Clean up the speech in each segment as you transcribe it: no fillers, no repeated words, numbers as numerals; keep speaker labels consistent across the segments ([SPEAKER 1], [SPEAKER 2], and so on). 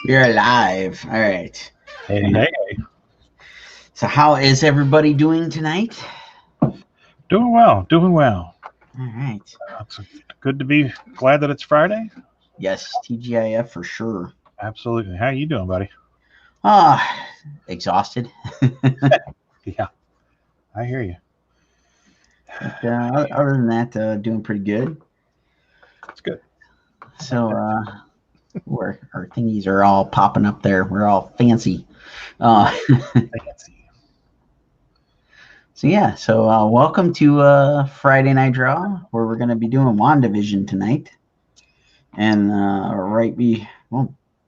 [SPEAKER 1] We're live. All right.
[SPEAKER 2] Hey, hey.
[SPEAKER 1] So, how is everybody doing tonight?
[SPEAKER 2] Doing well, doing well.
[SPEAKER 1] All right.
[SPEAKER 2] It's good to be glad that it's Friday.
[SPEAKER 1] Yes, TGIF for sure.
[SPEAKER 2] Absolutely. How you doing, buddy?
[SPEAKER 1] Ah, exhausted.
[SPEAKER 2] Yeah, I hear you.
[SPEAKER 1] But, other than that, doing pretty good.
[SPEAKER 2] It's good.
[SPEAKER 1] So, our thingies are all popping up there. We're all fancy. Uh,
[SPEAKER 2] Fancy.
[SPEAKER 1] so yeah. So, welcome to Friday Night Draw, where we're going to be doing WandaVision tonight. And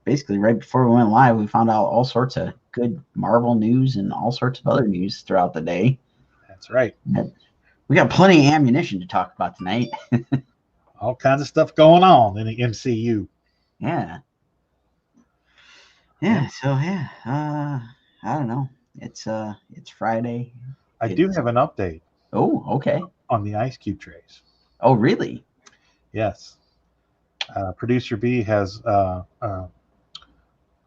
[SPEAKER 1] basically right before we went live, we found out all sorts of good Marvel news and all sorts of other news throughout the day.
[SPEAKER 2] That's right.
[SPEAKER 1] We got plenty of ammunition to talk about tonight.
[SPEAKER 2] All kinds of stuff going on in the MCU.
[SPEAKER 1] Yeah. So I don't know. It's Friday.
[SPEAKER 2] I do have an update
[SPEAKER 1] Oh, okay.
[SPEAKER 2] on the ice cube trays.
[SPEAKER 1] Oh, really?
[SPEAKER 2] Yes. Producer B has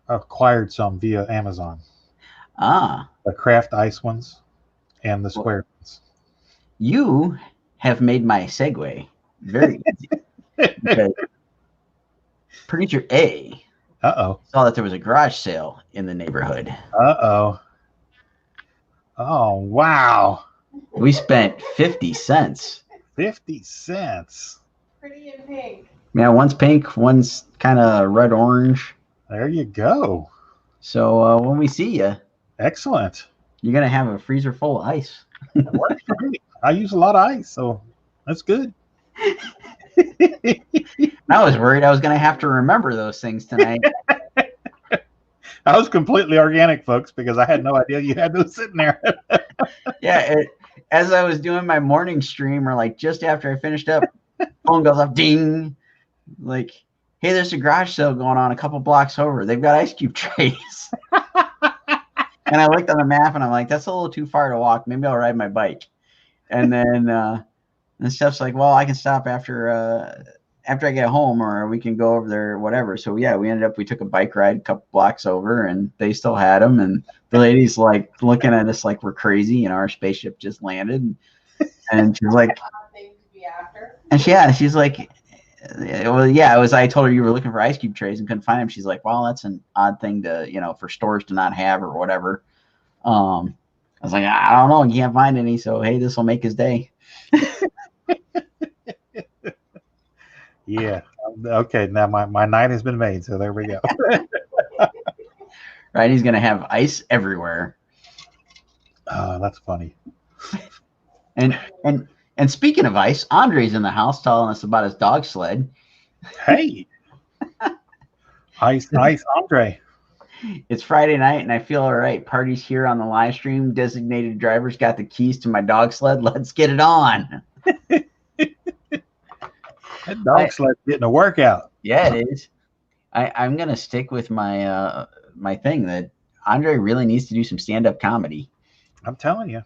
[SPEAKER 2] acquired some via Amazon.
[SPEAKER 1] Ah,
[SPEAKER 2] The craft ice ones and the square ones.
[SPEAKER 1] you have made my segue very easy. Because Producer A
[SPEAKER 2] Uh-oh.
[SPEAKER 1] saw that there was a garage sale in the neighborhood.
[SPEAKER 2] Uh-oh. Oh, wow.
[SPEAKER 1] We spent 50 cents.
[SPEAKER 2] 50 cents.
[SPEAKER 3] Pretty in pink.
[SPEAKER 1] Yeah, one's pink, one's kind of red-orange.
[SPEAKER 2] There you go.
[SPEAKER 1] So when we see you,
[SPEAKER 2] Excellent.
[SPEAKER 1] you're going to have a freezer full of ice.
[SPEAKER 2] It works for me. I use a lot of ice, so that's good.
[SPEAKER 1] I was worried I was going to have to remember those things tonight.
[SPEAKER 2] I was completely organic, folks, because I had no idea you had those sitting there.
[SPEAKER 1] Yeah, as I was doing my morning stream, or like just after I finished up, phone goes off, ding. Like, hey, there's a garage sale going on a couple blocks over. They've got ice cube trays. And I looked on the map and I'm like, that's a little too far to walk. Maybe I'll ride my bike. And then and Steph's like, well, I can stop after I get home, or we can go over there, or whatever. So yeah, we took a bike ride a couple blocks over, and they still had them. And the lady's like looking at us like we're crazy. You know, our spaceship just landed, and she's like, she's like, well, yeah, it was. I told her you were looking for ice cube trays and couldn't find them. She's like, well, that's an odd thing to, for stores to not have or whatever. I was like, I don't know, you can't find any. So hey, this will make his day.
[SPEAKER 2] Yeah. Okay. Now my night has been made. So there we go.
[SPEAKER 1] Right. He's going to have ice everywhere.
[SPEAKER 2] That's funny.
[SPEAKER 1] And speaking of ice, Andre's in the house telling us about his dog sled.
[SPEAKER 2] Hey. Ice, Andre.
[SPEAKER 1] It's Friday night and I feel all right. Party's here on the live stream. Designated driver's got the keys to my dog sled. Let's get it on.
[SPEAKER 2] That dog sled's getting a workout.
[SPEAKER 1] Yeah, it is. I'm going to stick with my my thing that Andre really needs to do some stand-up comedy.
[SPEAKER 2] I'm telling you.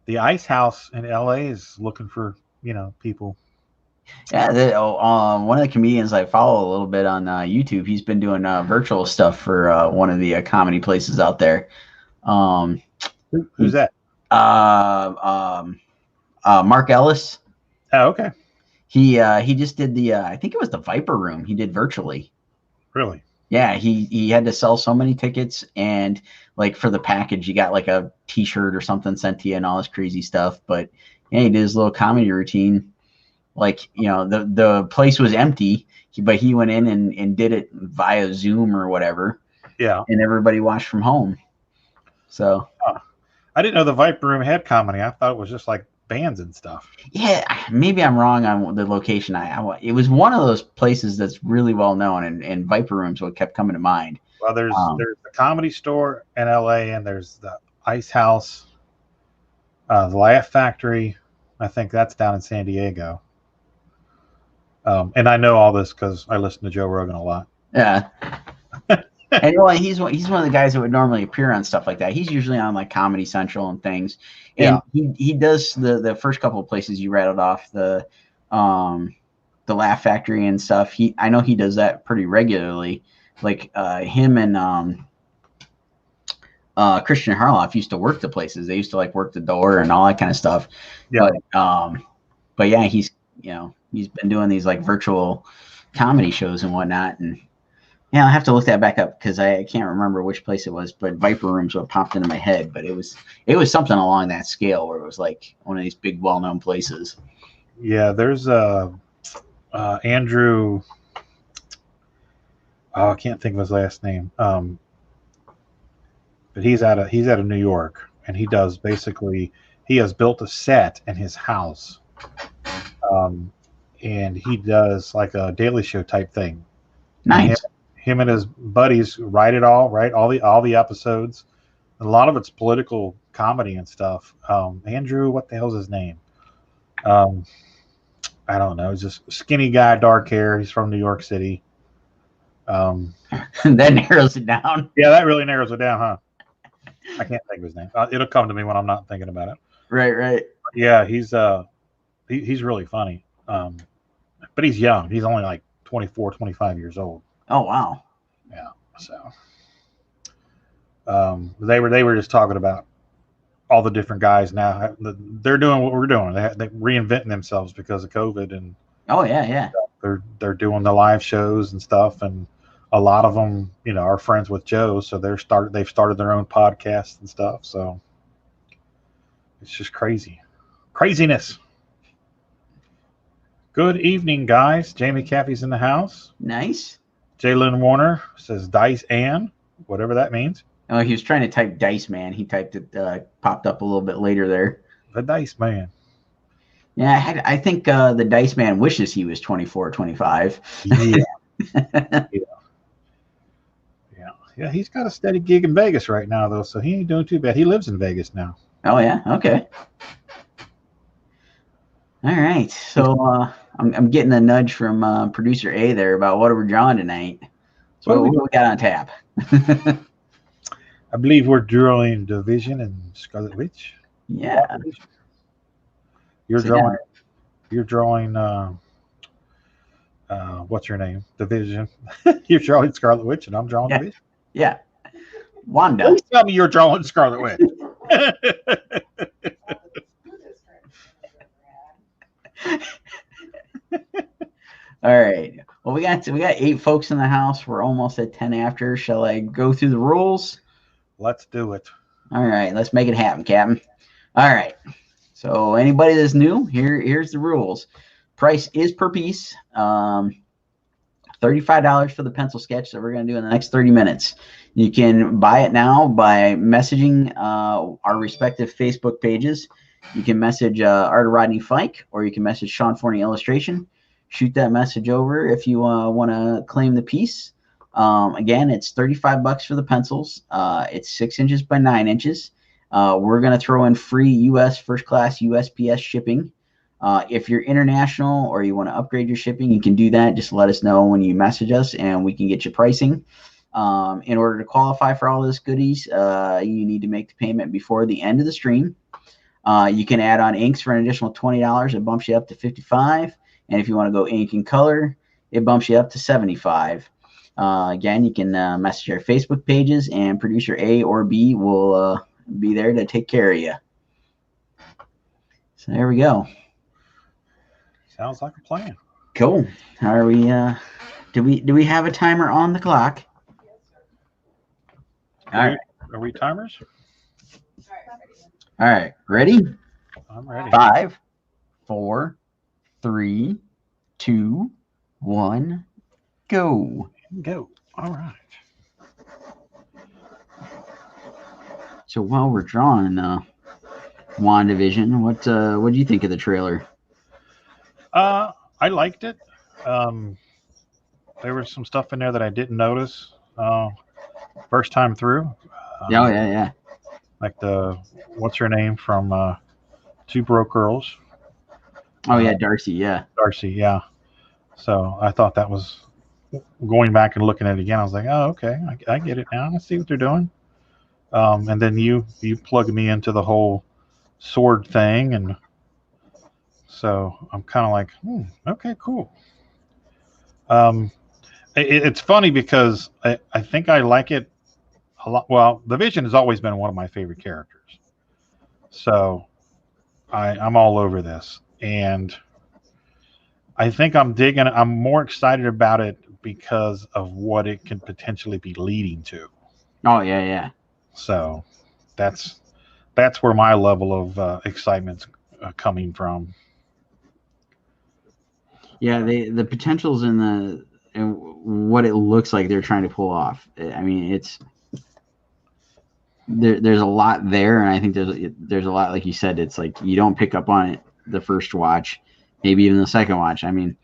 [SPEAKER 2] The Ice House in LA is looking for, people.
[SPEAKER 1] Yeah, one of the comedians I follow a little bit on YouTube, he's been doing virtual stuff for one of the comedy places out there.
[SPEAKER 2] Who's that?
[SPEAKER 1] Mark Ellis.
[SPEAKER 2] Oh, okay.
[SPEAKER 1] He just did the I think it was the Viper Room. He did virtually.
[SPEAKER 2] Really?
[SPEAKER 1] Yeah, he had to sell so many tickets, and like for the package, you got like a T-shirt or something sent to you and all this crazy stuff. But yeah, he did his little comedy routine. Like, the place was empty, but he went in and did it via Zoom or whatever.
[SPEAKER 2] Yeah.
[SPEAKER 1] And everybody watched from home. So
[SPEAKER 2] I didn't know the Viper Room had comedy. I thought it was just like bands and stuff.
[SPEAKER 1] Yeah, maybe I'm wrong on the location. It was one of those places that's really well known, and Viper Room's what kept coming to mind.
[SPEAKER 2] Well, there's the Comedy Store in LA, and there's the Ice House, the Laugh Factory. I think that's down in San Diego. And I know all this because I listen to Joe Rogan a lot.
[SPEAKER 1] Yeah. And he's one of the guys that would normally appear on stuff like that. He's usually on like Comedy Central and things. And he does the first couple of places you rattled off, the Laugh Factory and stuff. I know he does that pretty regularly. like him and Christian Harloff used to work the places. They used to like work the door and all that kind of stuff.
[SPEAKER 2] Yeah.
[SPEAKER 1] But yeah, he's been doing these like virtual comedy shows and whatnot. And yeah, I'll have to look that back up because I can't remember which place it was. But Viper Room's what popped into my head. But it was something along that scale where it was like one of these big, well-known places.
[SPEAKER 2] Yeah, there's Andrew. Oh, I can't think of his last name. But he's out of New York, and he has built a set in his house, and he does like a Daily Show type thing.
[SPEAKER 1] Nice.
[SPEAKER 2] Him and his buddies write all the episodes. A lot of it's political comedy and stuff. Andrew, what the hell's his name? I don't know. He's just a skinny guy, dark hair. He's from New York City.
[SPEAKER 1] That narrows it down.
[SPEAKER 2] Yeah, that really narrows it down, huh? I can't think of his name. It'll come to me when I'm not thinking about it.
[SPEAKER 1] Right.
[SPEAKER 2] Yeah, he's really funny. But he's young. He's only like 24, 25 years old.
[SPEAKER 1] Oh wow.
[SPEAKER 2] Yeah. So they were just talking about all the different guys now. They're doing what we're doing. They're reinventing themselves because of COVID, and
[SPEAKER 1] oh yeah.
[SPEAKER 2] They're doing the live shows and stuff, and a lot of them, are friends with Joe, so they've started their own podcast and stuff. So it's just craziness. Good evening, guys. Jamie Caffey's in the house.
[SPEAKER 1] Nice.
[SPEAKER 2] Jalen Warner says Dice Ann, whatever that means.
[SPEAKER 1] Oh, he was trying to type Dice Man. He typed it, popped up a little bit later there.
[SPEAKER 2] The Dice Man.
[SPEAKER 1] Yeah, I think the Dice Man wishes he was 24, 25.
[SPEAKER 2] Yeah. Yeah, he's got a steady gig in Vegas right now, though, so he ain't doing too bad. He lives in Vegas now.
[SPEAKER 1] Oh, yeah? Okay. All right. So I'm getting a nudge from producer A there about what we're drawing tonight. So what do we got on tap?
[SPEAKER 2] I believe we're drawing Division and Scarlett Witch.
[SPEAKER 1] Yeah.
[SPEAKER 2] You're drawing what's her name? Division. You're drawing Scarlet Witch, and I'm drawing Division.
[SPEAKER 1] Yeah. Wanda.
[SPEAKER 2] Please tell me you're drawing Scarlet Witch.
[SPEAKER 1] All right. Well, we got 8 folks in the house. We're almost at 10 after. Shall I go through the rules?
[SPEAKER 2] Let's do it.
[SPEAKER 1] All right. Let's make it happen, Captain. All right. So anybody that's new, here's the rules. Price is per piece. $35 for the pencil sketch that we're going to do in the next 30 minutes. You can buy it now by messaging our respective Facebook pages. You can message Art of Rodney Fike, or you can message Sean Forney Illustration. Shoot that message over if you want to claim the piece. Again, it's $35 for the pencils. It's 6 inches by 9 inches. We're going to throw in free U.S. first class USPS shipping. If you're international or you want to upgrade your shipping, you can do that. Just let us know when you message us, and we can get you pricing. In order to qualify for all those goodies, you need to make the payment before the end of the stream. You can add on inks for an additional $20. It bumps you up to $55. And if you want to go ink and color, it bumps you up to $75. Again, you can message our Facebook pages, and producer A or B will be there to take care of you. So there we go.
[SPEAKER 2] Sounds like a plan.
[SPEAKER 1] Cool. How are we? Do we have a timer on the clock? All right.
[SPEAKER 2] Are we timers?
[SPEAKER 1] All right. Ready?
[SPEAKER 2] I'm ready.
[SPEAKER 1] 5, 4, 3, 2, 1, go.
[SPEAKER 2] Go. All right.
[SPEAKER 1] So while we're drawing WandaVision, what do you think of the trailer?
[SPEAKER 2] I liked it. There was some stuff in there that I didn't notice first time through.
[SPEAKER 1] Yeah.
[SPEAKER 2] Like what's her name from Two Broke Girls?
[SPEAKER 1] Oh yeah, Darcy. Yeah.
[SPEAKER 2] Darcy. Yeah. So I thought that was, going back and looking at it again, I was like, oh, okay, I get it now. I see what they're doing. And then you plugged me into the whole sword thing, and so I'm kind of like, okay, cool. It's funny because I think I like it a lot. Well, the Vision has always been one of my favorite characters, so I'm all over this, and I think I'm digging. I'm more excited about it because of what it can potentially be leading to.
[SPEAKER 1] Oh yeah, yeah.
[SPEAKER 2] So that's where my level of excitement's coming from.
[SPEAKER 1] Yeah, the potentials in the and what it looks like they're trying to pull off. I mean, it's there's a lot there, and I think there's a lot, like you said. It's like you don't pick up on it the first watch, maybe even the second watch. I mean,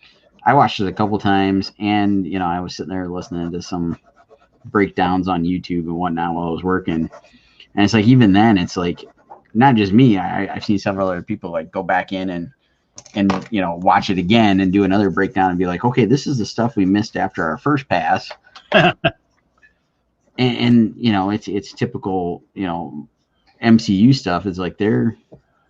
[SPEAKER 1] I watched it a couple times, and I was sitting there listening to some breakdowns on YouTube and whatnot while I was working, and it's like even then, it's like not just me. I've seen several other people like go back in and watch it again and do another breakdown and be like, okay, this is the stuff we missed after our first pass. and it's typical MCU stuff. Is like they're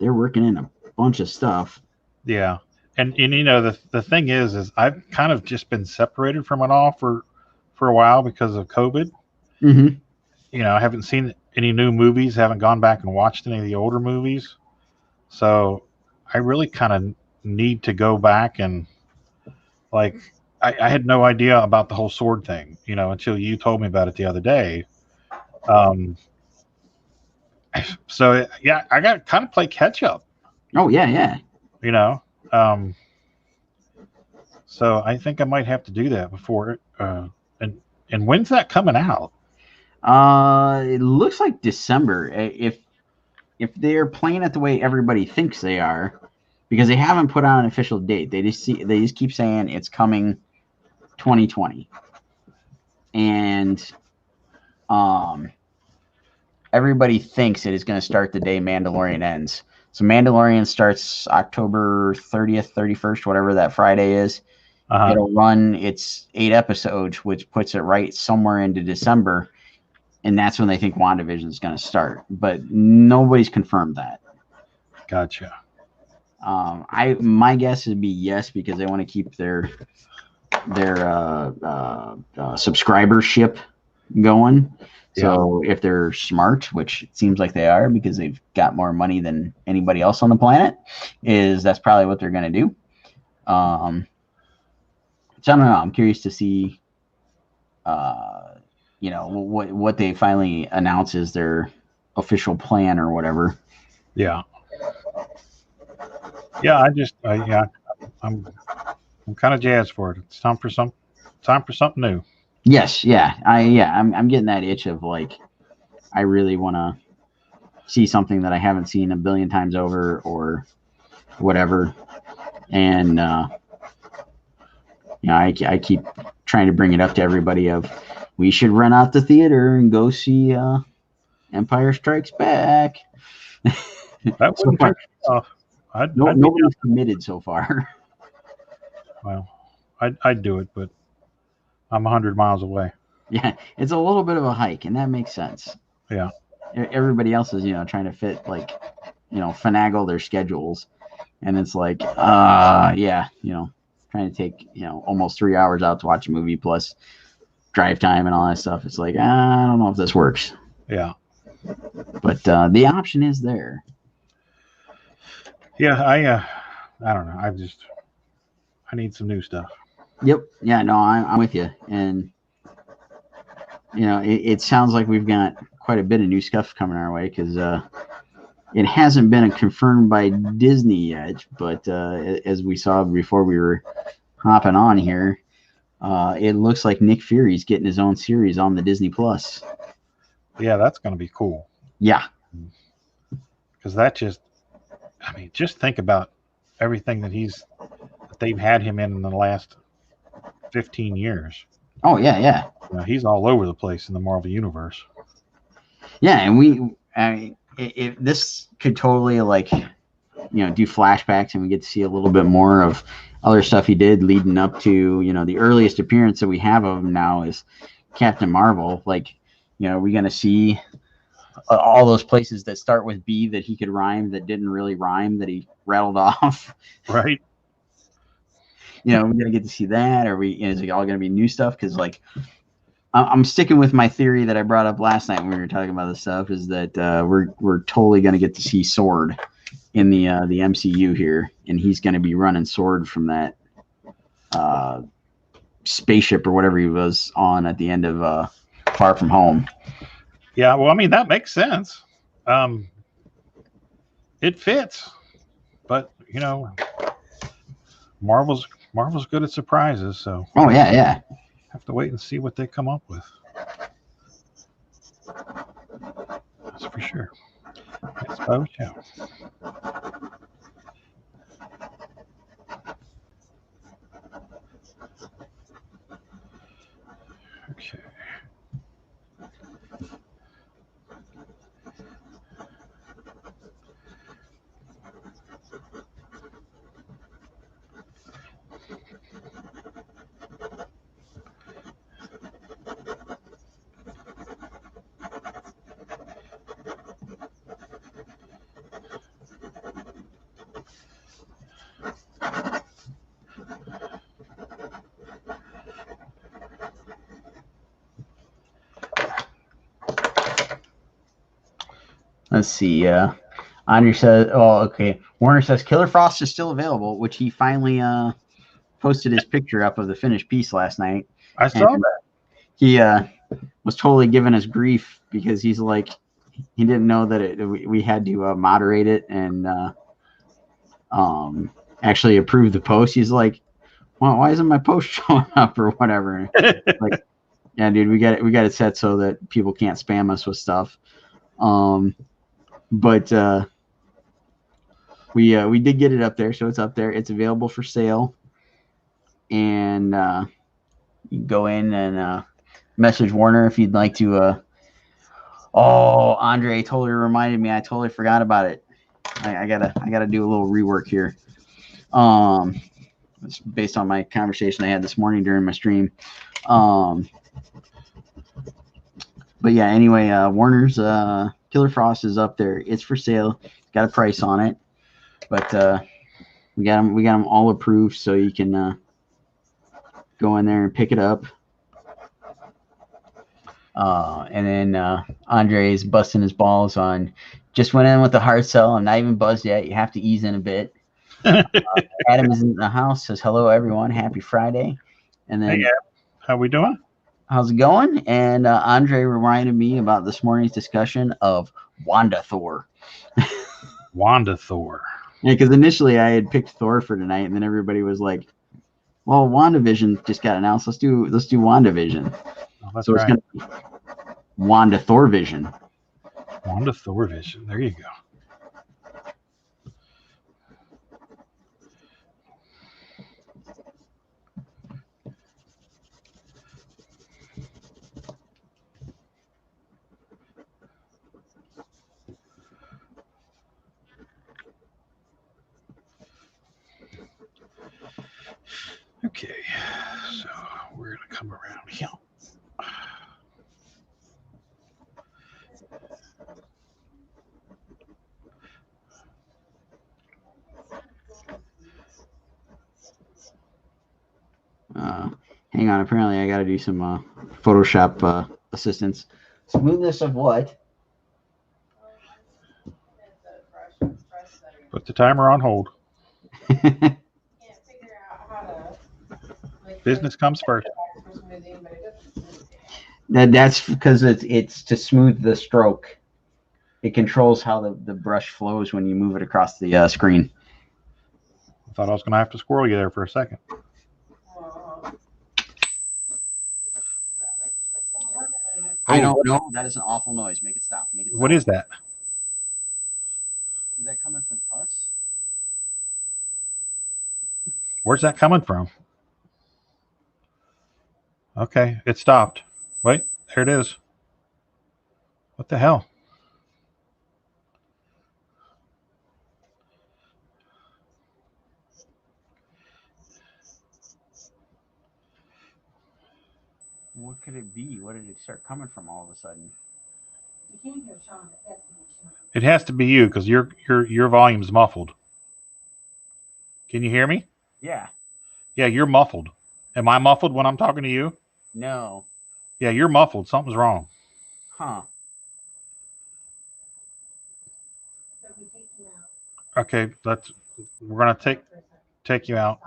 [SPEAKER 1] working in a bunch of stuff.
[SPEAKER 2] Yeah, and the thing is I've kind of just been separated from it all for a while because of COVID.
[SPEAKER 1] Mm-hmm.
[SPEAKER 2] I haven't seen any new movies, haven't gone back and watched any of the older movies, so I really kind of need to go back and like I had no idea about the whole sword thing, until you told me about it the other day. So yeah, I got to kind of play catch up.
[SPEAKER 1] Oh yeah.
[SPEAKER 2] So I think I might have to do that before. And when's that coming out?
[SPEAKER 1] It looks like December. If they're playing it the way everybody thinks they are, because they haven't put out an official date. They just keep saying it's coming 2020, and everybody thinks it is going to start the day Mandalorian ends. So Mandalorian starts October 30th, 31st, whatever that Friday is. Uh-huh. It'll run its 8 episodes, which puts it right somewhere into December, and that's when they think WandaVision is going to start. But nobody's confirmed that.
[SPEAKER 2] Gotcha.
[SPEAKER 1] My guess would be yes, because they want to keep their subscribership going. So if they're smart, which it seems like they are, because they've got more money than anybody else on the planet, that's probably what they're going to do. So I don't know. I'm curious to see, what they finally announce as their official plan or whatever.
[SPEAKER 2] Yeah. Yeah, I'm kind of jazzed for it. It's time for something new.
[SPEAKER 1] Yes, yeah, I'm getting that itch of like, I really want to see something that I haven't seen a billion times over or whatever, and I keep trying to bring it up to everybody of we should run out the theater and go see Empire Strikes Back.
[SPEAKER 2] That wouldn't turn off.
[SPEAKER 1] Nobody's committed so far.
[SPEAKER 2] Well, I'd do it, but I'm 100 miles away.
[SPEAKER 1] Yeah, it's a little bit of a hike, and that makes sense.
[SPEAKER 2] Yeah.
[SPEAKER 1] Everybody else is, trying to fit, like, finagle their schedules. And it's like, trying to take, almost 3 hours out to watch a movie plus drive time and all that stuff. It's like, I don't know if this works.
[SPEAKER 2] Yeah.
[SPEAKER 1] But the option is there.
[SPEAKER 2] Yeah, I don't know. I need some new stuff.
[SPEAKER 1] Yep. Yeah, no, I'm with you. And, it sounds like we've got quite a bit of new stuff coming our way, because it hasn't been confirmed by Disney yet. But as we saw before we were hopping on here, it looks like Nick Fury's getting his own series on the Disney Plus.
[SPEAKER 2] Yeah, that's going to be cool.
[SPEAKER 1] Yeah.
[SPEAKER 2] Because just think about everything that they've had him in the last 15 years.
[SPEAKER 1] Oh yeah.
[SPEAKER 2] He's all over the place in the Marvel universe.
[SPEAKER 1] Yeah, and if this could totally do flashbacks, and we get to see a little bit more of other stuff he did leading up to, the earliest appearance that we have of him now is Captain Marvel. Like, are we going to see all those places that start with B that he could rhyme that didn't really rhyme, that he rattled off?
[SPEAKER 2] Right.
[SPEAKER 1] we gonna get to see that? Or is it all gonna be new stuff? Because like, I'm sticking with my theory that I brought up last night when we were talking about this stuff. Is that we're totally gonna get to see Sword in the MCU here, and he's gonna be running Sword from that spaceship or whatever he was on at the end of Far From Home.
[SPEAKER 2] Yeah, well, I mean, that makes sense. It fits, but Marvel's good at surprises, so
[SPEAKER 1] oh yeah,
[SPEAKER 2] have to wait and see what they come up with. That's for sure. I suppose, yeah. Okay.
[SPEAKER 1] Let's see. Andre says, "Oh, okay." Warner says Killer Frost is still available, which he finally posted his picture up of the finished piece last night.
[SPEAKER 2] I saw that.
[SPEAKER 1] He was totally giving us grief because he's like, he didn't know that we had to moderate it and actually approve the post. He's like, well, why isn't my post showing up or whatever? Like, yeah, dude, we got it set so that people can't spam us with stuff. But we did get it up there, so it's up there. It's available for sale, and you can go in and message Warner if you'd like to. Oh, Andre totally reminded me. I totally forgot about it. I gotta do a little rework here. It's based on my conversation I had this morning during my stream. But yeah, anyway, Warner's Killer Frost is up there. It's for sale. It's got a price on it, but we got them all approved, so you can go in there and pick it up. And then Andre's busting his balls on. Just went in with the hard sell. I'm not even buzzed yet. You have to ease in a bit. Adam is in the house. Says hello, everyone. Happy Friday. And then,
[SPEAKER 2] hey, how we doing?
[SPEAKER 1] How's it going? And Andre reminded me about this morning's discussion of Wanda Thor.
[SPEAKER 2] Wanda Thor.
[SPEAKER 1] Yeah, because initially I had picked Thor for tonight, and then everybody was like, "Well, WandaVision just got announced. Let's do WandaVision."
[SPEAKER 2] Oh, that's
[SPEAKER 1] so it's
[SPEAKER 2] right.
[SPEAKER 1] gonna be Wanda Thor Vision.
[SPEAKER 2] Wanda Thor Vision. There you go. Okay, so we're going to come around here.
[SPEAKER 1] Hang on. Apparently, I got to do some Photoshop assistance. Smoothness of what?
[SPEAKER 2] Put the timer on hold. Business comes first.
[SPEAKER 1] That's because it's to smooth the stroke. It controls how the brush flows when you move it across the screen.
[SPEAKER 2] I thought I was going to have to squirrel you there for a second.
[SPEAKER 1] I don't know. That is an awful noise. Make it stop. Make it stop.
[SPEAKER 2] What is that?
[SPEAKER 1] Is that coming from us?
[SPEAKER 2] Where's that coming from? Okay, it stopped. Wait, there it is. What the hell?
[SPEAKER 1] What could it be? What did it start coming from all of a sudden?
[SPEAKER 3] You can't hear Sean.
[SPEAKER 2] It has to be you because your volume's muffled. Can you hear me?
[SPEAKER 1] Yeah.
[SPEAKER 2] Yeah, you're muffled. Am I muffled when I'm talking to you?
[SPEAKER 1] No.
[SPEAKER 2] Yeah, you're muffled. Something's wrong.
[SPEAKER 1] Huh.
[SPEAKER 3] So we take you out.
[SPEAKER 2] Okay, we're gonna take you out.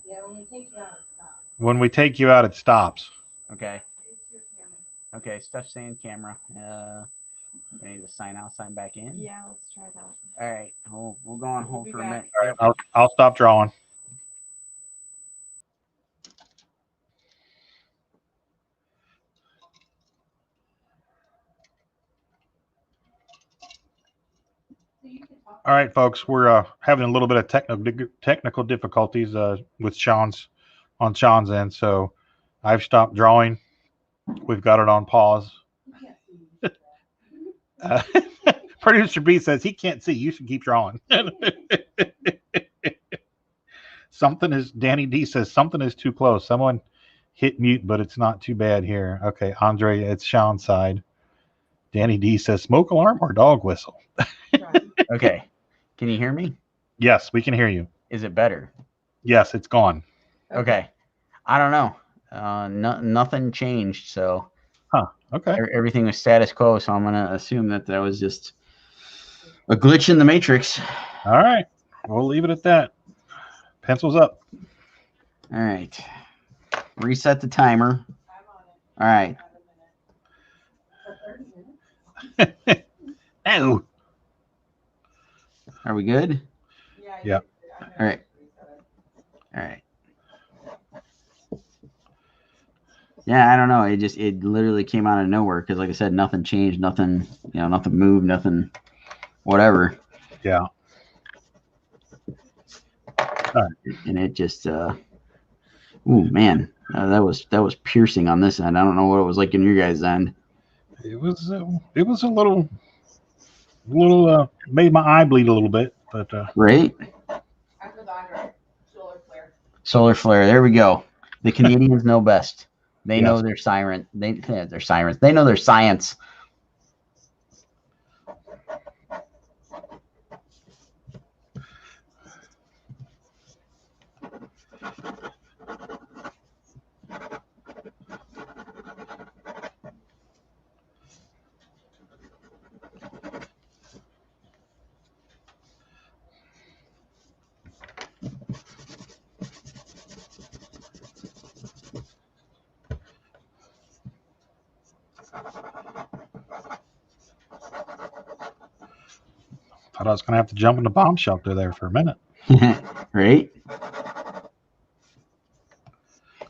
[SPEAKER 3] Yeah, when we take you out, it stops.
[SPEAKER 2] When we take you out, it stops.
[SPEAKER 1] Okay.
[SPEAKER 3] It's your camera.
[SPEAKER 1] Okay. Stuff saying camera. I need to sign out, sign back in.
[SPEAKER 3] Yeah, let's try that.
[SPEAKER 1] All right. We'll go on
[SPEAKER 3] We'll
[SPEAKER 1] hold
[SPEAKER 3] be
[SPEAKER 1] for a
[SPEAKER 3] back.
[SPEAKER 1] minute.
[SPEAKER 2] All right, I'll stop drawing.
[SPEAKER 3] So you can talk.
[SPEAKER 2] All right, folks, we're having a little bit of technical difficulties with Sean's end, so I've stopped drawing. We've got it on pause.
[SPEAKER 3] You can't see you.
[SPEAKER 2] Producer B says he can't see. You should keep drawing. Danny D says something is too close. Someone hit mute, but it's not too bad here. Okay, Andre, it's Sean's side. Danny D says smoke alarm or dog whistle.
[SPEAKER 3] Right.
[SPEAKER 1] Okay. Can you hear me?
[SPEAKER 2] Yes, we can hear you.
[SPEAKER 1] Is it better?
[SPEAKER 2] Yes, it's gone.
[SPEAKER 1] Okay. I don't know. Nothing changed. So
[SPEAKER 2] Okay.
[SPEAKER 1] everything was status quo. So I'm going to assume that was just a glitch in the matrix.
[SPEAKER 2] All right. We'll leave it at that. Pencils up.
[SPEAKER 1] All right. Reset the timer.
[SPEAKER 3] I'm on it.
[SPEAKER 1] All right.
[SPEAKER 3] For 30 minutes.
[SPEAKER 2] Oh.
[SPEAKER 1] Are we good?
[SPEAKER 3] Yeah.
[SPEAKER 2] Yeah.
[SPEAKER 1] All right. All right. Yeah, I don't know. It literally came out of nowhere because, like I said, nothing changed, nothing moved, nothing, whatever.
[SPEAKER 2] Yeah.
[SPEAKER 1] And it just, ooh, man, that was piercing on this end. I don't know what it was like in your guys' end.
[SPEAKER 2] It was a little made my eye bleed a little bit, but
[SPEAKER 1] Right?
[SPEAKER 3] After the eyebrow, solar flare.
[SPEAKER 1] Solar flare. There we go. The Canadians know best. They
[SPEAKER 2] Yes.
[SPEAKER 1] know their siren. They're sirens. They know their science.
[SPEAKER 2] thought I was going to have to jump in the bomb shelter there for a minute.
[SPEAKER 1] Right?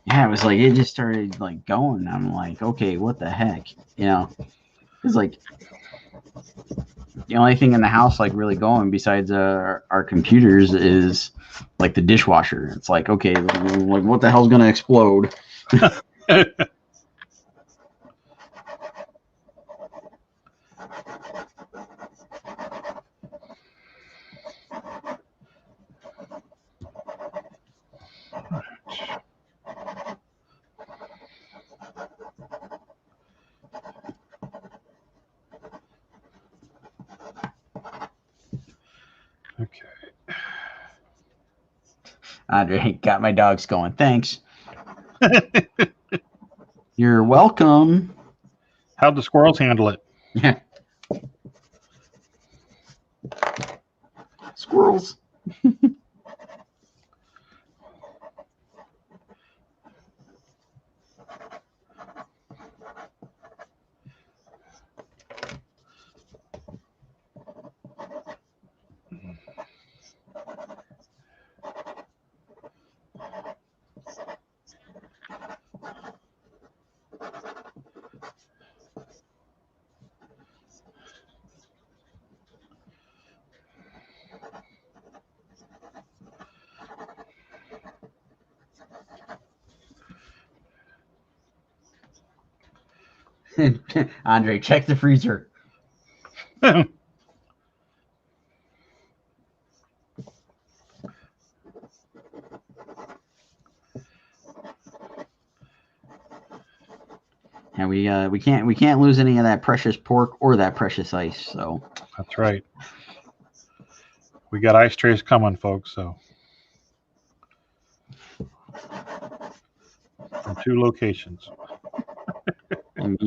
[SPEAKER 1] Yeah, it was like it just started like going. I'm like, okay, what the heck? It's like the only thing in the house like really going besides our computers is like the dishwasher. It's like, okay, like what the hell's gonna explode?
[SPEAKER 2] Okay.
[SPEAKER 1] Andre got my dogs going. Thanks. You're welcome.
[SPEAKER 2] How'd the squirrels handle it?
[SPEAKER 1] Yeah. Squirrels. Andre, check the freezer. And we can't lose any of that precious pork or that precious ice. So
[SPEAKER 2] That's right. We got ice trays coming, folks. So 2 locations.
[SPEAKER 1] And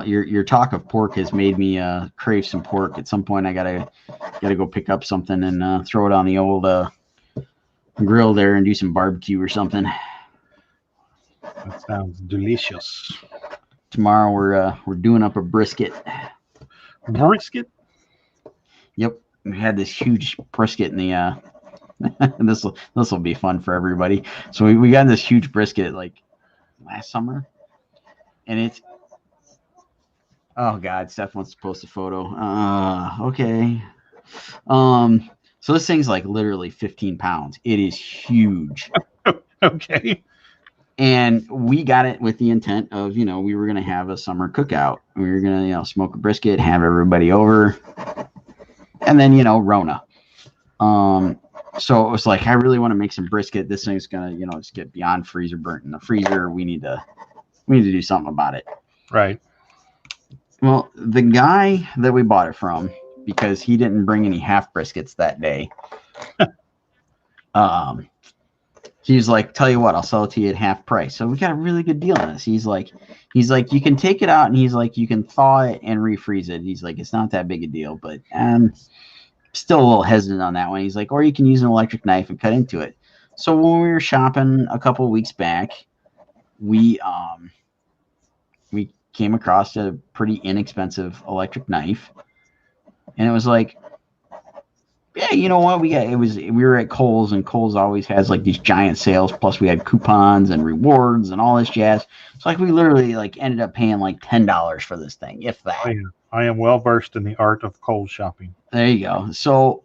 [SPEAKER 1] your talk of pork has made me crave some pork. At some point, I gotta go pick up something and throw it on the old grill there and do some barbecue or something.
[SPEAKER 2] That sounds delicious.
[SPEAKER 1] Tomorrow we're doing up a brisket.
[SPEAKER 2] Brisket?
[SPEAKER 1] Yep, we had this huge brisket in the. this will be fun for everybody. So we got this huge brisket like last summer, and it's. Oh God, Steph wants to post a photo. Okay. So this thing's like literally 15 pounds. It is huge.
[SPEAKER 2] Okay.
[SPEAKER 1] And we got it with the intent of, we were going to have a summer cookout. We were going to, smoke a brisket, have everybody over, and then, Rona. So it was like, I really want to make some brisket. This thing's going to, just get beyond freezer burnt in the freezer. We need to do something about it.
[SPEAKER 2] Right.
[SPEAKER 1] Well, the guy that we bought it from, because he didn't bring any half briskets that day, he's like, tell you what, I'll sell it to you at half price. So we got a really good deal on this. He's like, you can take it out, and he's like, you can thaw it and refreeze it. He's like, it's not that big a deal, but I'm still a little hesitant on that one. He's like, or you can use an electric knife and cut into it. So when we were shopping a couple of weeks back, we came across a pretty inexpensive electric knife, and it was like, yeah, you know what? We were at Kohl's, and Kohl's always has like these giant sales. Plus, we had coupons and rewards and all this jazz. So like we literally like ended up paying like $10 for this thing, if that.
[SPEAKER 2] Oh, yeah. I am well versed in the art of Kohl's shopping.
[SPEAKER 1] There you go. So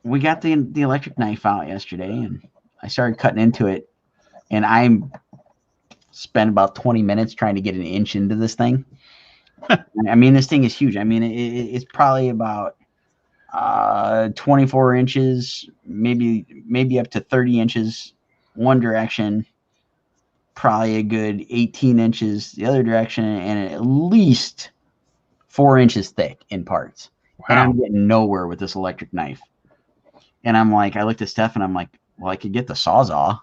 [SPEAKER 1] we got the electric knife out yesterday, and I started cutting into it, and I spent about 20 minutes trying to get an inch into this thing. I mean, this thing is huge. I mean, it's probably about 24 inches, maybe up to 30 inches one direction, probably a good 18 inches the other direction, and at least 4 inches thick in parts. Wow. And I'm getting nowhere with this electric knife. And I'm like, I looked at Steph and I'm like, well, I could get the Sawzall.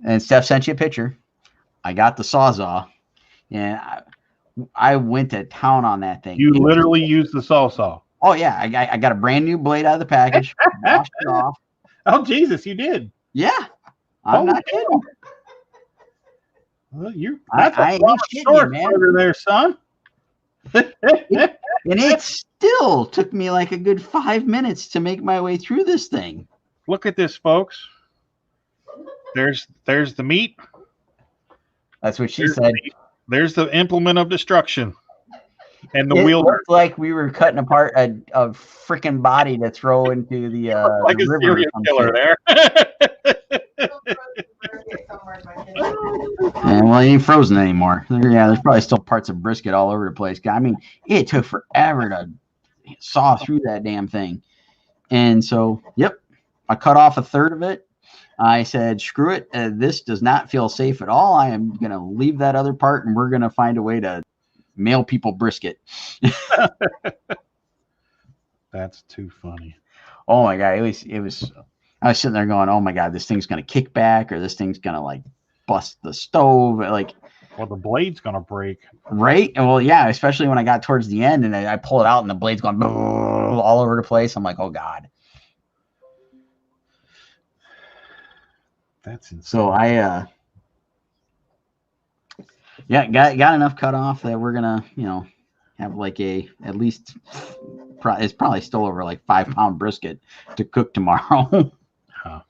[SPEAKER 1] And Steph sent you a picture. I got the Sawzall, and I went to town on that thing.
[SPEAKER 2] You literally used the Sawzall.
[SPEAKER 1] Oh yeah, I got a brand new blade out of the package. Washed it off.
[SPEAKER 2] Oh Jesus, you did?
[SPEAKER 1] Yeah, I'm not kidding.
[SPEAKER 2] Well,
[SPEAKER 1] I ain't kidding you, man.
[SPEAKER 2] There, son.
[SPEAKER 1] And it still took me like a good 5 minutes to make my way through this thing.
[SPEAKER 2] Look at this, folks. There's the meat.
[SPEAKER 1] That's what she said.
[SPEAKER 2] There's the implement of destruction. And the wheel
[SPEAKER 1] looked like we were cutting apart a freaking body to throw into the
[SPEAKER 2] like
[SPEAKER 1] the
[SPEAKER 2] a
[SPEAKER 1] river
[SPEAKER 2] serial killer there.
[SPEAKER 1] And well, it ain't frozen anymore. There's probably still parts of brisket all over the place. I mean, it took forever to saw through that damn thing. And so, yep, I cut off a third of it. I said, screw it. This does not feel safe at all. I am going to leave that other part, and we're going to find a way to mail people brisket.
[SPEAKER 2] That's too funny.
[SPEAKER 1] Oh my God. It was, I was sitting there going, oh my God, this thing's going to kick back, or this thing's going to like bust the stove. Like,
[SPEAKER 2] well, the blade's going to break.
[SPEAKER 1] Right. Well, yeah, especially when I got towards the end and I pull it out and the blade's going all over the place. I'm like, oh God.
[SPEAKER 2] That's insane.
[SPEAKER 1] So I got enough cut off that we're gonna have like at least it's probably still over like 5 pound brisket to cook tomorrow.
[SPEAKER 2] Huh.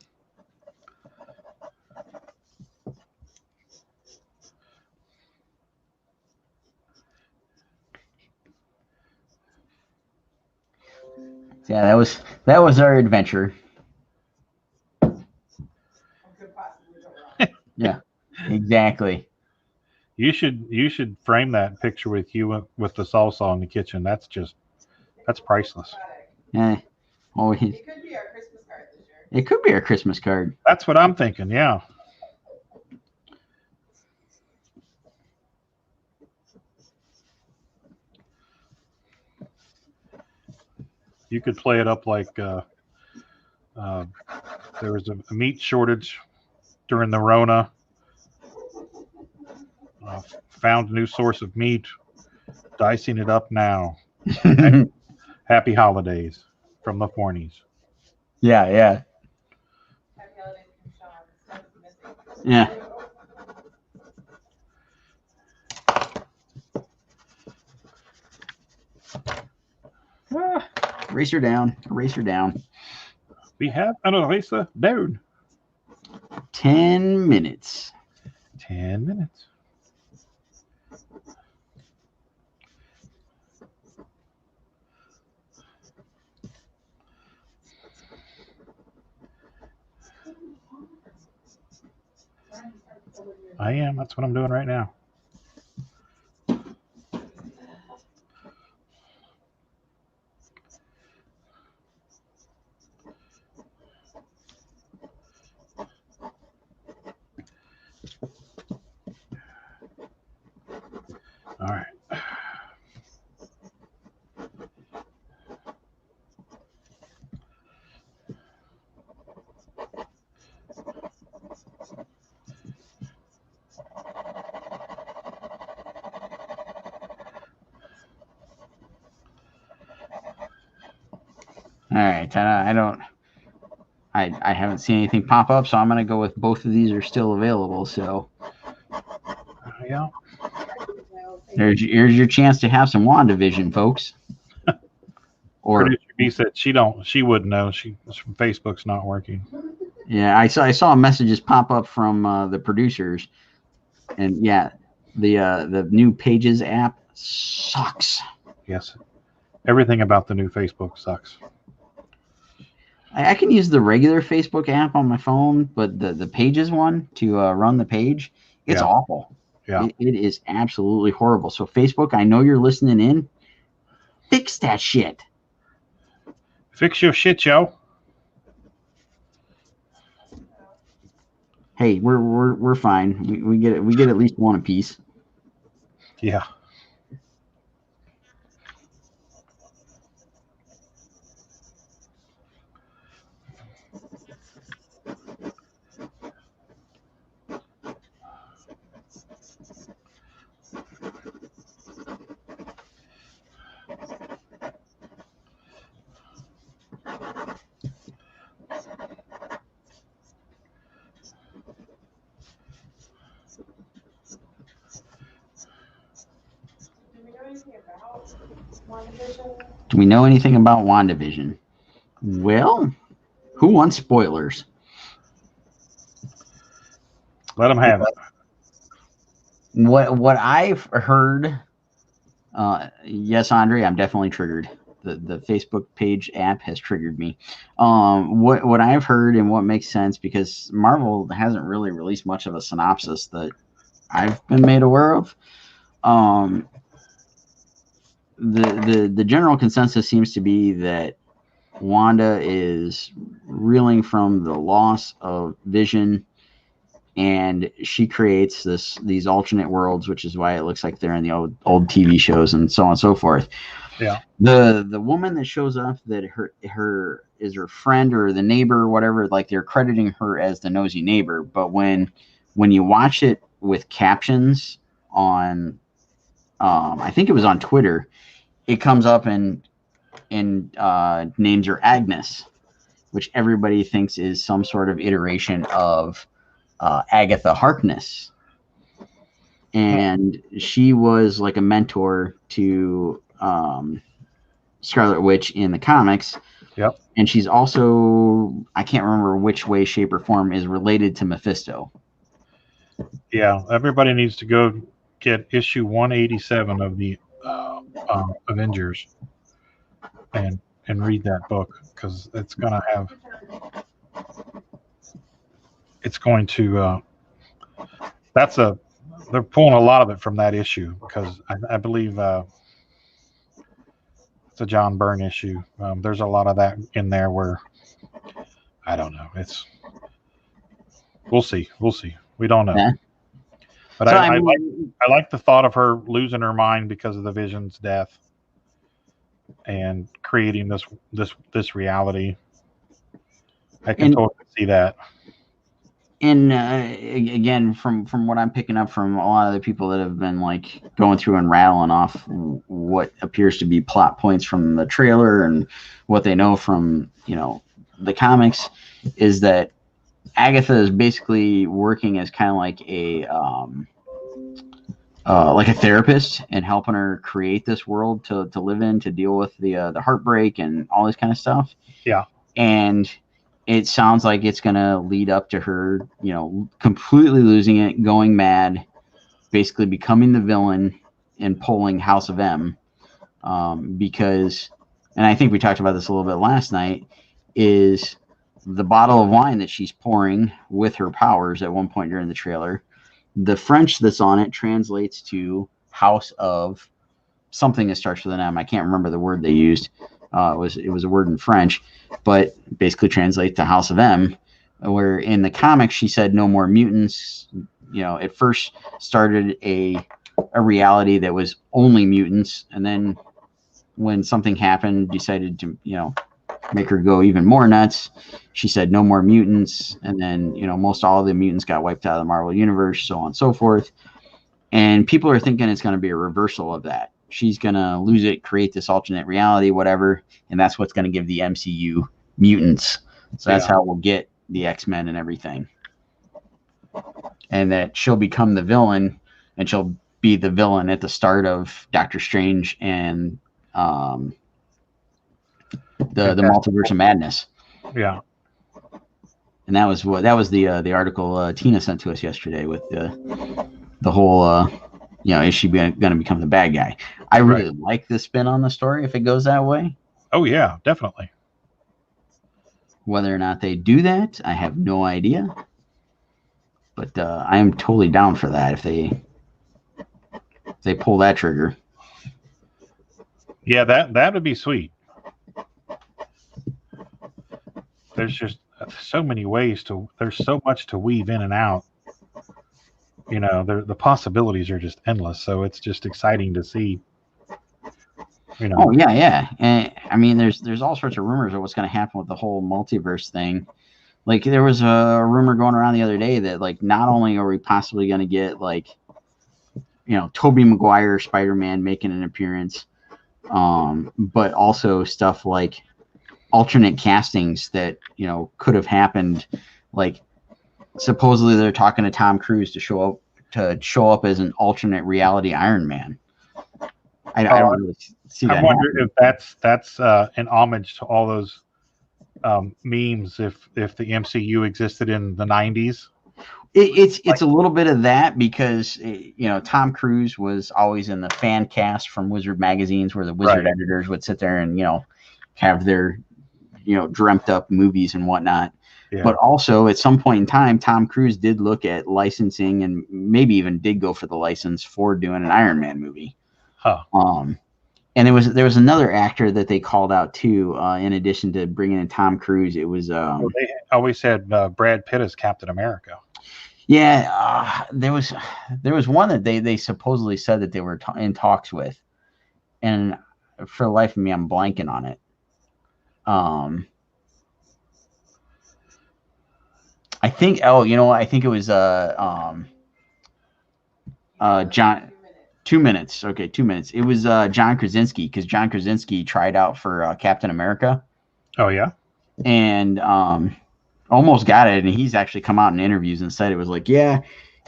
[SPEAKER 1] Yeah, that was our adventure. Yeah, exactly.
[SPEAKER 2] You should frame that picture with you with the salsa in the kitchen. That's priceless.
[SPEAKER 1] Yeah. Oh,
[SPEAKER 3] it could be our Christmas card this year.
[SPEAKER 1] It could be our Christmas card.
[SPEAKER 2] That's what I'm thinking. Yeah. You could play it up like There was a meat shortage during the Rona. Found a new source of meat. Dicing it up now. Happy holidays from the Forneys.
[SPEAKER 1] Yeah.
[SPEAKER 3] Happy holidays from Sean. Stuff is missing.
[SPEAKER 1] Yeah. Race her down. Race her down.
[SPEAKER 2] We have an eraser down.
[SPEAKER 1] 10 minutes.
[SPEAKER 2] 10 minutes. I am. That's what I'm doing right now. All right.
[SPEAKER 1] All right. I haven't seen anything pop up, so I'm going to go with both of these are still available. So
[SPEAKER 2] Yeah.
[SPEAKER 1] here's your chance to have some WandaVision, folks. Or
[SPEAKER 2] Producer B said she wouldn't know. Facebook's not working.
[SPEAKER 1] yeah, I saw messages pop up from the producers, and yeah, the new Pages app sucks.
[SPEAKER 2] Yes. Everything about the new Facebook sucks.
[SPEAKER 1] I can use the regular Facebook app on my phone, but the Pages one to run the page, it's awful.
[SPEAKER 2] Yeah.
[SPEAKER 1] It is absolutely horrible. So Facebook, I know you're listening in. Fix that shit.
[SPEAKER 2] Fix your shit, yo.
[SPEAKER 1] Hey, we're fine. We get at least one apiece.
[SPEAKER 2] Yeah.
[SPEAKER 1] Do we know anything about WandaVision? Well, who wants spoilers?
[SPEAKER 2] Let them have it.
[SPEAKER 1] What I've heard, yes, Andre, I'm definitely triggered. The Facebook page app has triggered me. What I've heard and what makes sense, because Marvel hasn't really released much of a synopsis that I've been made aware of. The general consensus seems to be that Wanda is reeling from the loss of Vision, and she creates these alternate worlds, which is why it looks like they're in the old TV shows and so on and so forth.
[SPEAKER 2] Yeah.
[SPEAKER 1] The woman that shows up that her is her friend or the neighbor or whatever, like they're crediting her as the nosy neighbor, but when you watch it with captions on, I think it was on Twitter, it comes up and names her Agnes, which everybody thinks is some sort of iteration of Agatha Harkness. And she was like a mentor to Scarlett Witch in the comics.
[SPEAKER 2] Yep.
[SPEAKER 1] And she's also, I can't remember which way, shape, or form, is related to Mephisto.
[SPEAKER 2] Yeah. Everybody needs to go get issue 187 of the Avengers and read that book, because it's going to they're pulling a lot of it from that issue, because I believe it's a John Byrne issue. There's a lot of that in there where I don't know. We'll see. We don't know.
[SPEAKER 1] Yeah.
[SPEAKER 2] But
[SPEAKER 1] So,
[SPEAKER 2] I like the thought of her losing her mind because of the Vision's death and creating this reality. I can totally see that.
[SPEAKER 1] And again, from what I'm picking up from a lot of the people that have been like going through and rattling off what appears to be plot points from the trailer and what they know from the comics, is that Agatha is basically working as kind of like a therapist and helping her create this world to live in, to deal with the heartbreak and all this kind of stuff.
[SPEAKER 2] Yeah.
[SPEAKER 1] And it sounds like it's going to lead up to her, completely losing it, going mad, basically becoming the villain and pulling House of M. Because, and I think we talked about this a little bit last night, is the bottle of wine that she's pouring with her powers at one point during the trailer. The French that's on it translates to House of something that starts with an M. I can't remember the word they used. It was a word in French, but basically translates to House of M, where in the comics she said no more mutants. It first started a reality that was only mutants, and then when something happened, decided to make her go even more nuts. She said no more mutants, and then most all of the mutants got wiped out of the Marvel universe, so on and so forth. And people are thinking it's going to be a reversal of that. She's going to lose it, create this alternate reality, whatever, and that's what's going to give the MCU mutants. So that's how we'll get the X-Men and everything. And that she'll become the villain, and she'll be the villain at the start of Doctor Strange and the Multiverse of Madness.
[SPEAKER 2] Yeah.
[SPEAKER 1] And that was the article Tina sent to us yesterday with the whole is she going to become the bad guy? I really like the spin on the story if it goes that way.
[SPEAKER 2] Oh yeah, definitely.
[SPEAKER 1] Whether or not they do that, I have no idea. But I am totally down for that if they pull that trigger.
[SPEAKER 2] Yeah, that would be sweet. There's just so many ways there's so much to weave in and out. The possibilities are just endless. So it's just exciting to see.
[SPEAKER 1] Oh yeah. And I mean, there's all sorts of rumors of what's going to happen with the whole multiverse thing. Like there was a rumor going around the other day that like not only are we possibly going to get like Tobey Maguire Spider-Man making an appearance, but also stuff like alternate castings that could have happened. Like supposedly they're talking to Tom Cruise to show up as an alternate reality Iron Man. I don't really see that.
[SPEAKER 2] I wonder if that's an homage to all those memes if the MCU existed in the 90s.
[SPEAKER 1] It's a little bit of that because Tom Cruise was always in the fan cast from Wizard magazines where the Wizard editors would sit there and have their dreamt up movies and whatnot. Yeah. But also at some point in time, Tom Cruise did look at licensing and maybe even did go for the license for doing an Iron Man movie.
[SPEAKER 2] Huh.
[SPEAKER 1] And there was another actor that they called out too. In addition to bringing in Tom Cruise, it was
[SPEAKER 2] they always had Brad Pitt as Captain America.
[SPEAKER 1] Yeah, there was one that they supposedly said that they were in talks with, and for the life of me, I'm blanking on it. I think I think it was John. 2 minutes. Okay, 2 minutes. It was John Krasinski because John Krasinski tried out for Captain America.
[SPEAKER 2] Oh yeah,
[SPEAKER 1] and almost got it. And he's actually come out in interviews and said it was like, yeah,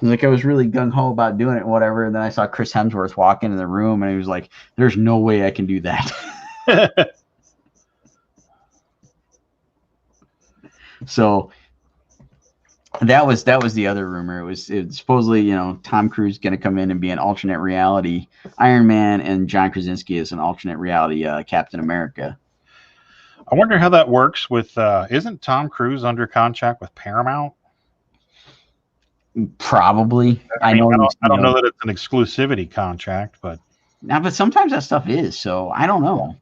[SPEAKER 1] I was really gung ho about doing it, whatever. And then I saw Chris Hemsworth walk into the room, and he was like, "There's no way I can do that." So that was the other rumor. It was supposedly Tom Cruise going to come in and be an alternate reality Iron Man, and John Krasinski is an alternate reality Captain America.
[SPEAKER 2] I wonder how that works with isn't Tom Cruise under contract with Paramount?
[SPEAKER 1] Probably. I don't
[SPEAKER 2] know that it's an exclusivity contract, but
[SPEAKER 1] sometimes that stuff is. So I don't know.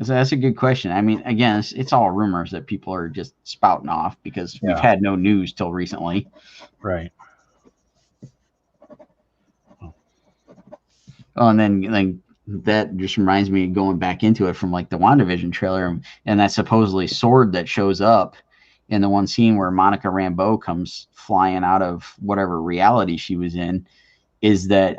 [SPEAKER 1] So that's a good question. I mean, again, it's all rumors that people are just spouting off because we've had no news till recently.
[SPEAKER 2] Right.
[SPEAKER 1] Oh, and then that just reminds me of going back into it from like the WandaVision trailer, and that supposedly sword that shows up in the one scene where Monica Rambeau comes flying out of whatever reality she was in, is that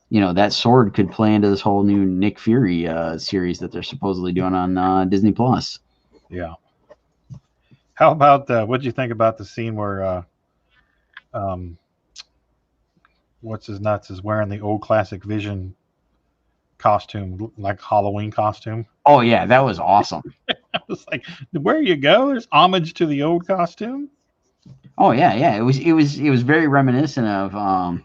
[SPEAKER 1] that sword could play into this whole new Nick Fury series that they're supposedly doing on Disney Plus.
[SPEAKER 2] Yeah. How about what'd you think about the scene where what's his nuts is wearing the old classic Vision costume, like Halloween costume?
[SPEAKER 1] Oh yeah, that was awesome.
[SPEAKER 2] I was like, where you go, there's homage to the old costume.
[SPEAKER 1] Oh yeah. It was very reminiscent of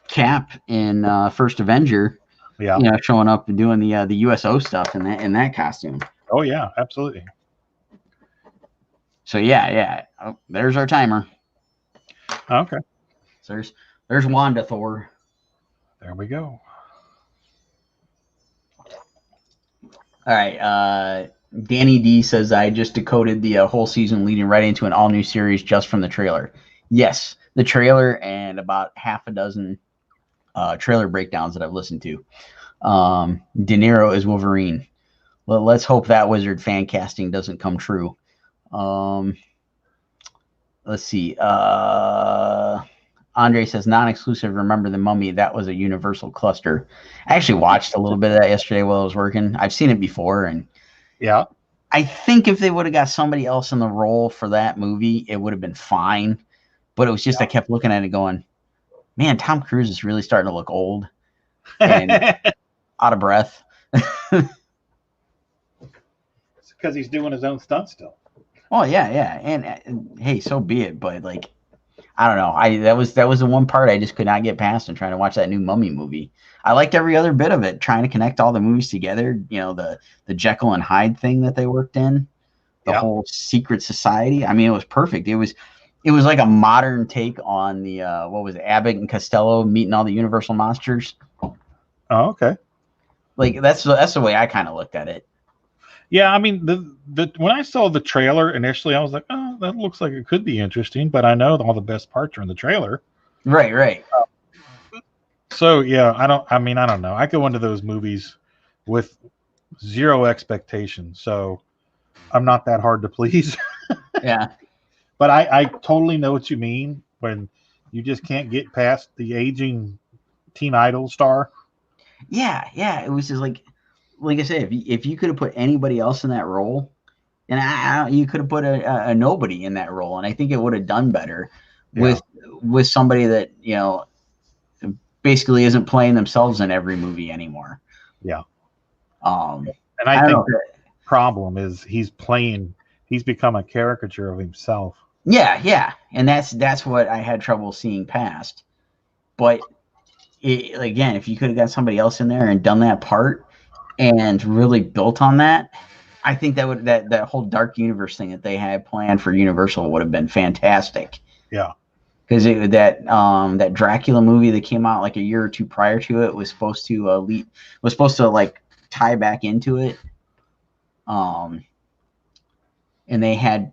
[SPEAKER 1] Cap in First Avenger.
[SPEAKER 2] Yeah.
[SPEAKER 1] Showing up and doing the USO stuff in that costume.
[SPEAKER 2] Oh yeah, absolutely.
[SPEAKER 1] So yeah. Oh, there's our timer.
[SPEAKER 2] Okay.
[SPEAKER 1] So there's Wanda Thor.
[SPEAKER 2] There we go.
[SPEAKER 1] All right. Danny D says, I just decoded the whole season leading right into an all-new series just from the trailer. Yes, the trailer and about half a dozen trailer breakdowns that I've listened to. De Niro is Wolverine. Well, let's hope that Wizard fan casting doesn't come true. Let's see. Andre says, non-exclusive, remember the Mummy. That was a Universal cluster. I actually watched a little bit of that yesterday while I was working. I've seen it before, and
[SPEAKER 2] yeah,
[SPEAKER 1] I think if they would have got somebody else in the role for that movie, it would have been fine. But it was just I kept looking at it going, man, Tom Cruise is really starting to look old and out of breath.
[SPEAKER 2] It's because he's doing his own stunt still.
[SPEAKER 1] Oh yeah, and hey, so be it. But like, I don't know. That was the one part I just could not get past in trying to watch that new Mummy movie. I liked every other bit of it, trying to connect all the movies together. The Jekyll and Hyde thing that they worked in, the whole secret society. I mean, it was perfect. It was like a modern take on the what was it, Abbott and Costello meeting all the Universal monsters.
[SPEAKER 2] Oh, okay.
[SPEAKER 1] Like that's the way I kind of looked at it.
[SPEAKER 2] Yeah, I mean, the when I saw the trailer initially, I was like, oh, that looks like it could be interesting, but I know all the best parts are in the trailer.
[SPEAKER 1] Right.
[SPEAKER 2] So yeah, I don't know. I go into those movies with zero expectations, so I'm not that hard to please.
[SPEAKER 1] Yeah.
[SPEAKER 2] But I totally know what you mean when you just can't get past the aging teen idol star.
[SPEAKER 1] Yeah. It was just like I said, if you could have put anybody else in that role, and you could have put a nobody in that role, and I think it would have done better with somebody that basically isn't playing themselves in every movie anymore.
[SPEAKER 2] Yeah.
[SPEAKER 1] And
[SPEAKER 2] I think the problem is he's become a caricature of himself.
[SPEAKER 1] Yeah, and that's what I had trouble seeing past. But again, if you could have got somebody else in there and done that part and really built on that, I think that whole dark universe thing that they had planned for Universal would have been fantastic.
[SPEAKER 2] Yeah,
[SPEAKER 1] because that Dracula movie that came out like a year or two prior to it was supposed to like tie back into it. And they had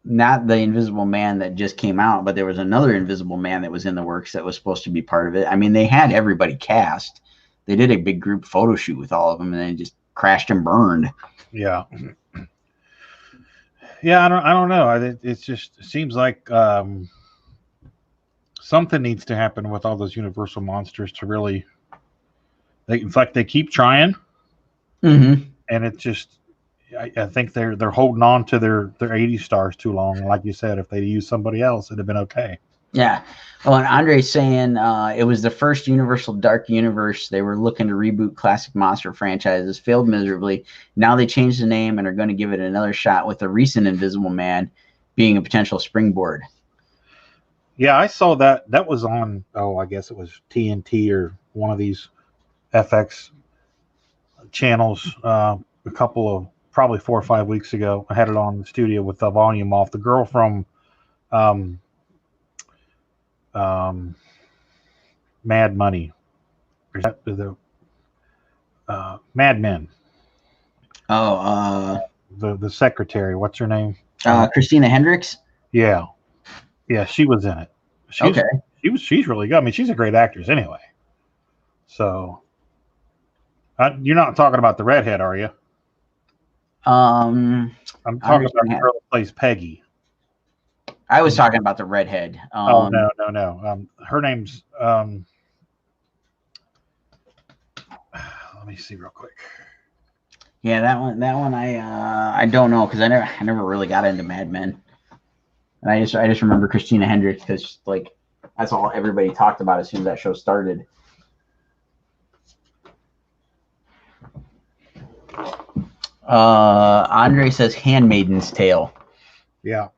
[SPEAKER 1] not the Invisible Man that just came out, but there was another Invisible Man that was in the works that was supposed to be part of it. I mean, they had everybody cast. They did a big group photo shoot with all of them, and then just crashed and burned.
[SPEAKER 2] Yeah. Yeah, I don't know. It just seems like something needs to happen with all those Universal monsters to really. It's like they keep trying, and it just. I think they're holding on to their 80s stars too long. Like you said, if they used somebody else, it'd have been okay.
[SPEAKER 1] Yeah. Well, and Andre's saying it was the first Universal Dark Universe. They were looking to reboot classic monster franchises, failed miserably. Now they changed the name and are going to give it another shot with the recent Invisible Man being a potential springboard.
[SPEAKER 2] Yeah, I saw that. That was on, I guess it was TNT or one of these FX channels probably 4 or 5 weeks ago. I had it on the studio with the volume off. The girl from Mad Money. Is that the Mad Men?
[SPEAKER 1] Oh,
[SPEAKER 2] the secretary. What's her name?
[SPEAKER 1] Christina Hendricks.
[SPEAKER 2] Yeah, she was in it. She's really good. I mean, she's a great actress anyway. So, You're not talking about the redhead, are you?
[SPEAKER 1] I'm
[SPEAKER 2] I'm talking
[SPEAKER 1] just
[SPEAKER 2] about
[SPEAKER 1] gonna
[SPEAKER 2] the girl that plays Peggy.
[SPEAKER 1] I was talking about the redhead.
[SPEAKER 2] Oh no. Her name's let me see real quick.
[SPEAKER 1] Yeah, that one I don't know because I never really got into Mad Men, and I just remember Christina Hendricks because like that's all everybody talked about as soon as that show started. Andre says Handmaiden's Tale.
[SPEAKER 2] Yeah,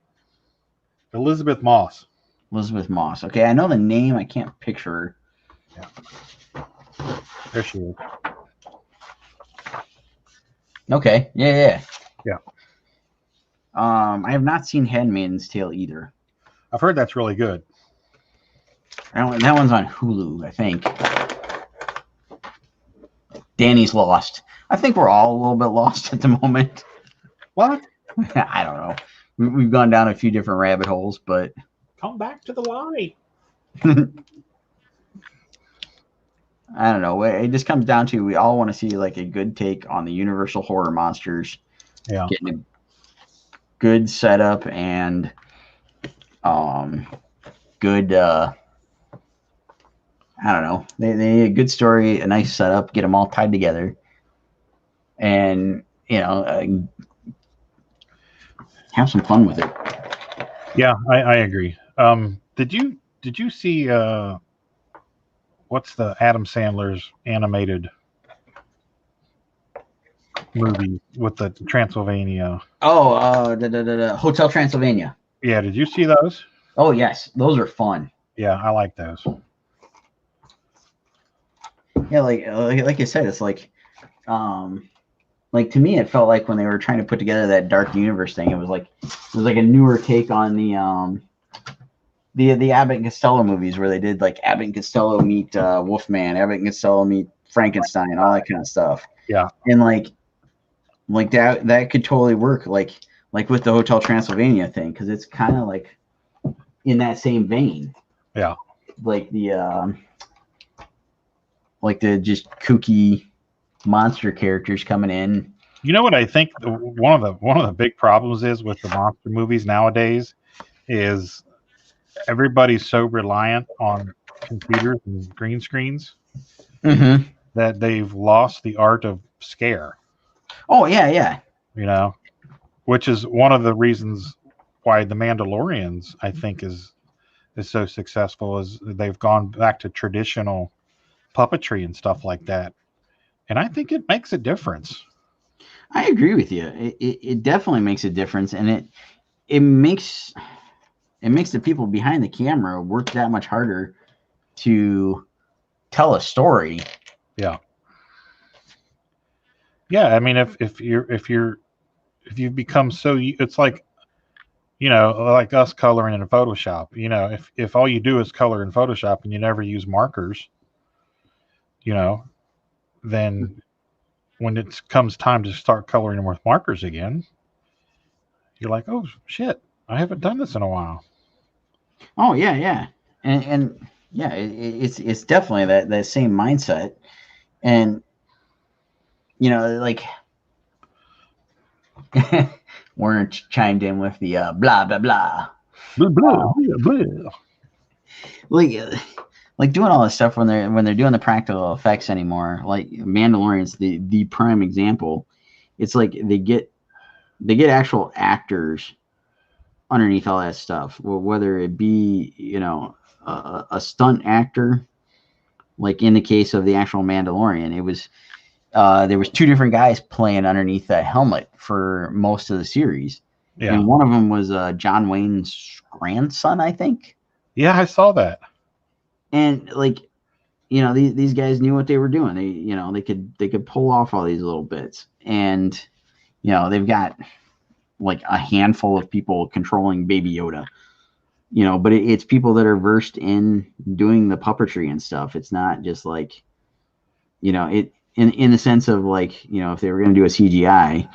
[SPEAKER 2] Elizabeth Moss.
[SPEAKER 1] Elizabeth Moss. Okay, I know the name. I can't picture her.
[SPEAKER 2] Yeah. There she is.
[SPEAKER 1] Okay. Yeah.
[SPEAKER 2] Yeah.
[SPEAKER 1] I have not seen Handmaiden's Tale either.
[SPEAKER 2] I've heard that's really good.
[SPEAKER 1] That one's on Hulu, I think. Danny's lost. I think we're all a little bit lost at the moment.
[SPEAKER 2] What?
[SPEAKER 1] I don't know. We've gone down a few different rabbit holes, but
[SPEAKER 2] Come back to the light.
[SPEAKER 1] I don't know. It just comes down to we all want to see like a good take on the Universal horror monsters.
[SPEAKER 2] Yeah.
[SPEAKER 1] Getting a good setup and good I don't know. They a good story, a nice setup, get them all tied together, and have some fun with it.
[SPEAKER 2] Yeah, I agree. Did you see what's the Adam Sandler's animated movie with the Transylvania?
[SPEAKER 1] Oh, the Hotel Transylvania.
[SPEAKER 2] Yeah, did you see those?
[SPEAKER 1] Oh yes, those are fun.
[SPEAKER 2] Yeah, I like those.
[SPEAKER 1] Yeah, like I said, it's like to me, it felt like when they were trying to put together that Dark Universe thing, it was like a newer take on the Abbott and Costello movies where they did like Abbott and Costello meet Wolfman, Abbott and Costello meet Frankenstein, all that kind of stuff.
[SPEAKER 2] Yeah,
[SPEAKER 1] and like that could totally work, like with the Hotel Transylvania thing, because it's kind of like in that same vein.
[SPEAKER 2] Yeah,
[SPEAKER 1] like the just kooky monster characters coming in.
[SPEAKER 2] You know what I think one of the big problems is with the monster movies nowadays is everybody's so reliant on computers and green screens that they've lost the art of scare.
[SPEAKER 1] Oh yeah.
[SPEAKER 2] Which is one of the reasons why the Mandalorians I think is so successful, is they've gone back to traditional puppetry and stuff like that, and I think it makes a difference.
[SPEAKER 1] I agree with you. It definitely makes a difference, and it makes the people behind the camera work that much harder to tell a story.
[SPEAKER 2] Yeah. I mean, if you've become so, it's like, like us coloring in Photoshop. If all you do is color in Photoshop and you never use markers, then when it comes time to start coloring with markers again, you're like, oh shit, I haven't done this in a while.
[SPEAKER 1] Oh yeah. And yeah, it's definitely that same mindset. And like Warner chimed in with the blah blah blah.
[SPEAKER 2] Blah, blah, blah.
[SPEAKER 1] Like doing all this stuff when they're doing the practical effects anymore. Like Mandalorian's the prime example. It's like they get actual actors underneath all that stuff. Well, whether it be a stunt actor, like in the case of the actual Mandalorian, it was there was two different guys playing underneath that helmet for most of the series. Yeah. And one of them was John Wayne's grandson, I think.
[SPEAKER 2] Yeah, I saw that.
[SPEAKER 1] And these guys knew what they were doing. They could pull off all these little bits, and they've got like a handful of people controlling Baby Yoda. But it's people that are versed in doing the puppetry and stuff. It's not just like, it in the sense of like, if they were going to do a CGI,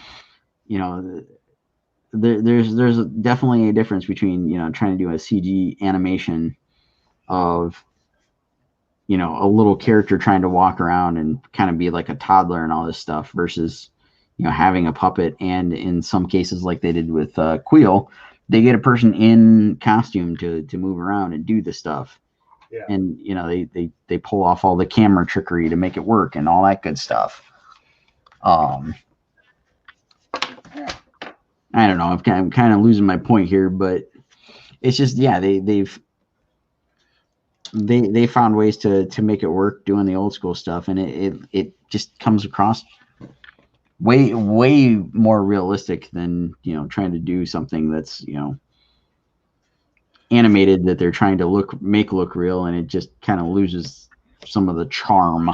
[SPEAKER 1] there's definitely a difference between trying to do a CG animation of a little character trying to walk around and kind of be like a toddler and all this stuff versus, having a puppet. And in some cases, like they did with Queel, they get a person in costume to move around and do the stuff.
[SPEAKER 2] Yeah.
[SPEAKER 1] And, they pull off all the camera trickery to make it work and all that good stuff. I don't know. I'm kind of losing my point here, but it's just, yeah, they found ways to make it work doing the old school stuff, and it just comes across way more realistic than trying to do something that's animated that they're trying to make look real, and it just kind of loses some of the charm.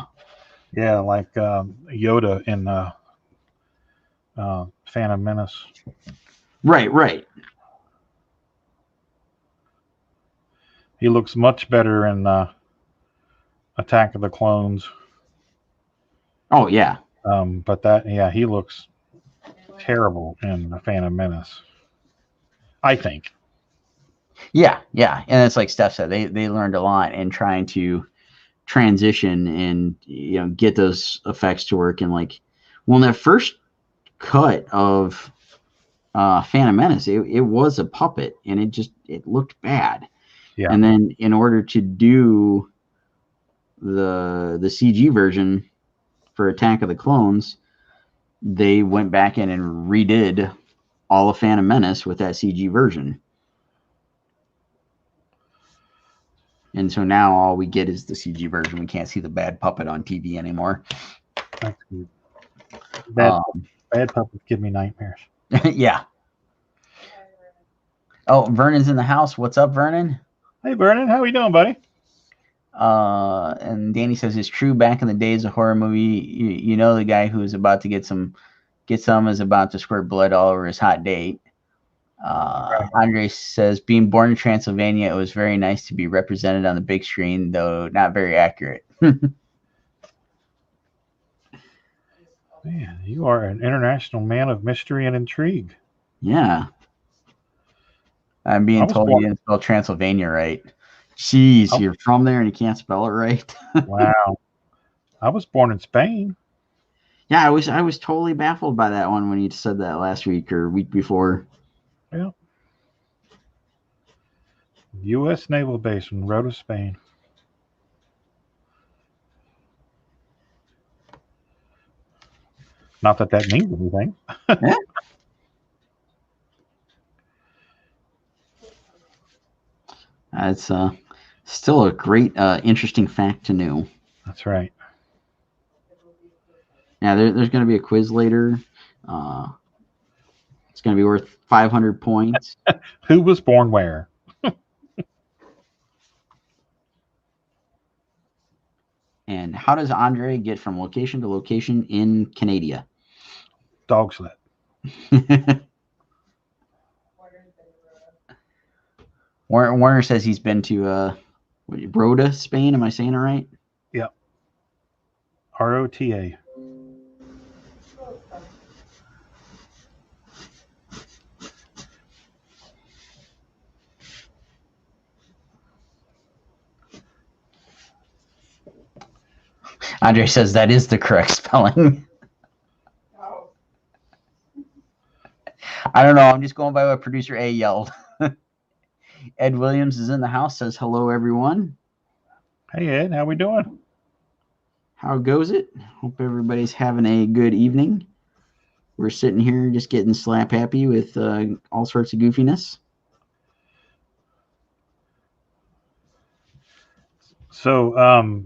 [SPEAKER 2] Yeah, like Yoda in Phantom Menace.
[SPEAKER 1] Right.
[SPEAKER 2] He looks much better in Attack of the Clones.
[SPEAKER 1] Oh yeah.
[SPEAKER 2] But he looks terrible in the Phantom Menace, I think.
[SPEAKER 1] Yeah, and it's like Steph said, they learned a lot in trying to transition and get those effects to work. And like, well, in that first cut of Phantom Menace, it was a puppet, and it looked bad.
[SPEAKER 2] Yeah.
[SPEAKER 1] And then in order to do the CG version for Attack of the Clones, they went back in and redid all of Phantom Menace with that CG version. And so now all we get is the CG version. We can't see the bad puppet on TV anymore.
[SPEAKER 2] That's good. Bad puppets give me nightmares.
[SPEAKER 1] Yeah. Oh, Vernon's in the house. What's up, Vernon?
[SPEAKER 2] Hey, Vernon. How are you doing, buddy?
[SPEAKER 1] And Danny says it's true. Back in the days of horror movie, the guy who is about to get some is about to squirt blood all over his hot date. Right. Andre says, being born in Transylvania, it was very nice to be represented on the big screen, though not very accurate.
[SPEAKER 2] Man, you are an international man of mystery and intrigue.
[SPEAKER 1] Yeah. I'm being told you didn't spell Transylvania right. Jeez, you're from there and you can't spell it right.
[SPEAKER 2] Wow. I was born in Spain.
[SPEAKER 1] Yeah, I was totally baffled by that one when you said that last week or week before.
[SPEAKER 2] Yeah. U.S. Naval Base in Rota, Spain. Not that means anything.
[SPEAKER 1] Yeah. It's still a great, interesting fact to know.
[SPEAKER 2] That's right.
[SPEAKER 1] Yeah, there's going to be a quiz later. It's going to be worth 500 points.
[SPEAKER 2] Who was born where?
[SPEAKER 1] And how does Andre get from location to location in Canada?
[SPEAKER 2] Dog sled.
[SPEAKER 1] Warner says he's been to Rota, Spain. Am I saying it right?
[SPEAKER 2] Yep. ROTA.
[SPEAKER 1] Andre says that is the correct spelling.
[SPEAKER 3] Oh.
[SPEAKER 1] I don't know. I'm just going by what producer A yelled. Ed Williams is in the house, says hello, everyone.
[SPEAKER 2] Hey, Ed. How we doing?
[SPEAKER 1] How goes it? Hope everybody's having a good evening. We're sitting here just getting slap happy with all sorts of goofiness.
[SPEAKER 2] So,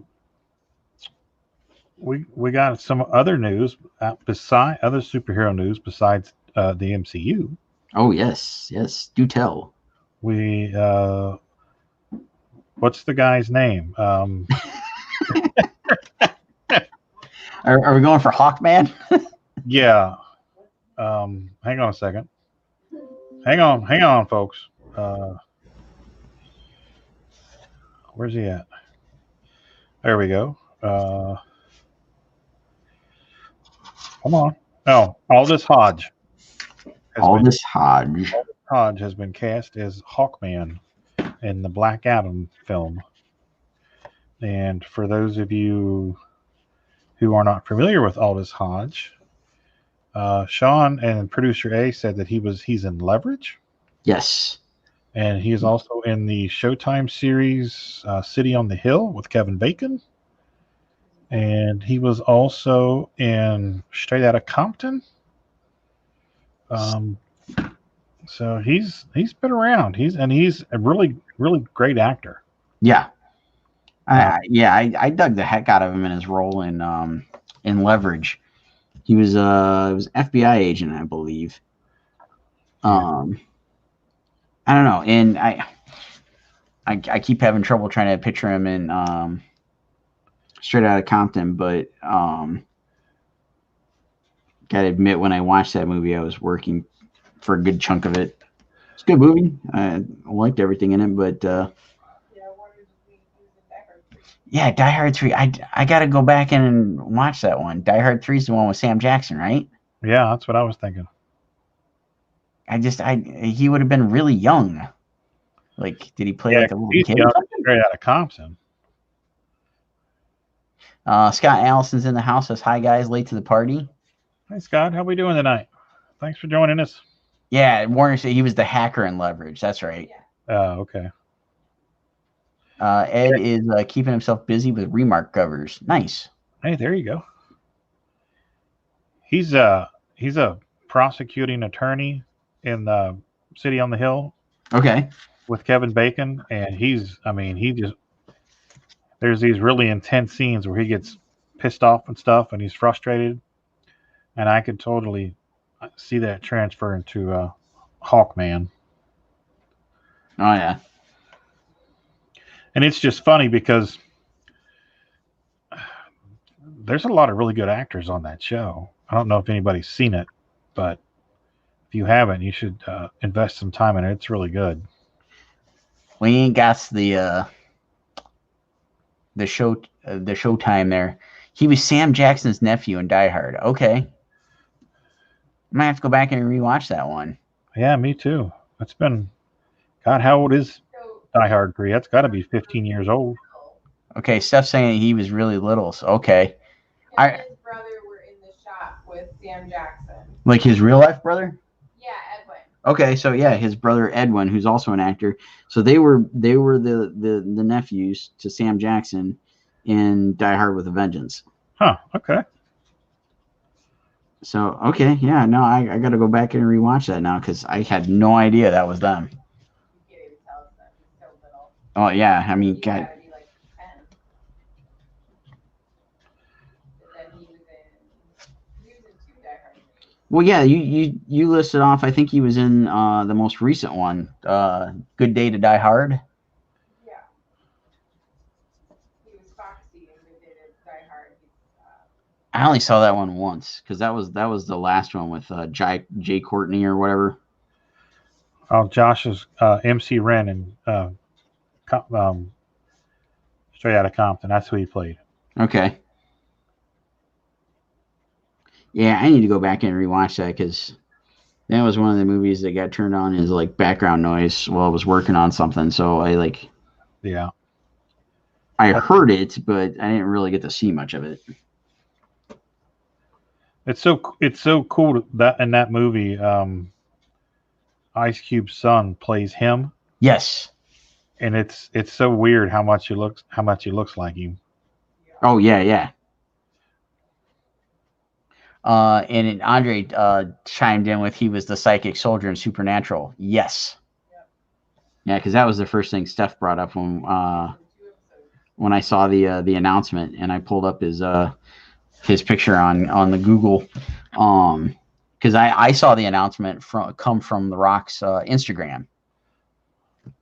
[SPEAKER 2] we got some other news other superhero news besides the MCU.
[SPEAKER 1] Oh yes, do tell.
[SPEAKER 2] We what's the guy's name?
[SPEAKER 1] Are we going for Hawkman?
[SPEAKER 2] Yeah. Hang on a second. Hang on, folks. Where's he at? There we go. Come on. Oh, Aldous Hodge. Hodge has been cast as Hawkman in the Black Adam film. And for those of you who are not familiar with Aldous Hodge, Sean and producer A said that he's in Leverage,
[SPEAKER 1] Yes.
[SPEAKER 2] and he is also in the Showtime series City on the Hill with Kevin Bacon, and he was also in Straight Outta Compton. So he's been around. He's a really great actor.
[SPEAKER 1] Yeah. I dug the heck out of him in his role in Leverage. He was it was FBI agent, I believe. I don't know, and I keep having trouble trying to picture him in Straight Outta Compton, but gotta admit, when I watched that movie, I was working for a good chunk of it. It's a good movie. I liked everything in it, but yeah, Die Hard 3. I got to go back in and watch that one. Die Hard 3 is the one with Sam Jackson, right?
[SPEAKER 2] Yeah, that's what I was thinking.
[SPEAKER 1] He would have been really young. Like, did he play like a little kid?
[SPEAKER 2] Young, Straight Outta Compton.
[SPEAKER 1] Scott Allison's in the house. Says, hi, guys. Late to the party.
[SPEAKER 2] Hi, Scott. How we doing tonight? Thanks for joining us.
[SPEAKER 1] Yeah, Warner said he was the hacker in Leverage. That's right.
[SPEAKER 2] Okay.
[SPEAKER 1] Ed is keeping himself busy with remark covers. Nice.
[SPEAKER 2] Hey, there you go. He's a prosecuting attorney in the City on the Hill.
[SPEAKER 1] Okay.
[SPEAKER 2] With Kevin Bacon, and there's these really intense scenes where he gets pissed off and stuff, and he's frustrated, and I could totally see that transfer into Hawkman.
[SPEAKER 1] Oh yeah.
[SPEAKER 2] And it's just funny because there's a lot of really good actors on that show. I don't know if anybody's seen it, but if you haven't, you should invest some time in it. It's really good.
[SPEAKER 1] We ain't got the Showtime there. He was Sam Jackson's nephew in Die Hard. Okay. I might have to go back and rewatch that one.
[SPEAKER 2] Yeah, me too. It's been, God, how old is Die Hard 3? That's got to be 15 years old.
[SPEAKER 1] Okay, Steph's saying he was really little. So okay.
[SPEAKER 3] His brother were in the shop with Sam Jackson.
[SPEAKER 1] Like his real life brother?
[SPEAKER 3] Yeah, Edwin.
[SPEAKER 1] Okay, so yeah, his brother Edwin, who's also an actor. So they were the nephews to Sam Jackson in Die Hard with a Vengeance.
[SPEAKER 2] Huh, okay.
[SPEAKER 1] So, okay, yeah, no, I got to go back and rewatch that now because I had no idea that was them.
[SPEAKER 3] You can't even tell us that. He's so little.
[SPEAKER 1] Oh, yeah, I mean, God.
[SPEAKER 3] Be like 10. And then he was in 2 Die Hard movies.
[SPEAKER 1] Well, yeah, you listed off, I think he was in the most recent one, Good Day to Die Hard.
[SPEAKER 3] Yeah. He was Foxy in Good Day to Die Hard.
[SPEAKER 1] I only saw that one once because that was the last one with Jay Courtney or whatever.
[SPEAKER 2] Oh, Josh's MC Ren and Straight Outta Compton. That's who he played.
[SPEAKER 1] Okay. Yeah, I need to go back and rewatch that because that was one of the movies that got turned on as like background noise while I was working on something. So I heard it, but I didn't really get to see much of it.
[SPEAKER 2] It's so cool that in that movie, Ice Cube's son plays him.
[SPEAKER 1] Yes.
[SPEAKER 2] And it's so weird how much he looks like him.
[SPEAKER 1] Oh yeah. And Andre chimed in with he was the psychic soldier in Supernatural. Yes. Yep. Yeah, because that was the first thing Steph brought up when I saw the announcement, and I pulled up his picture on the Google, because I saw the announcement come from The Rock's Instagram.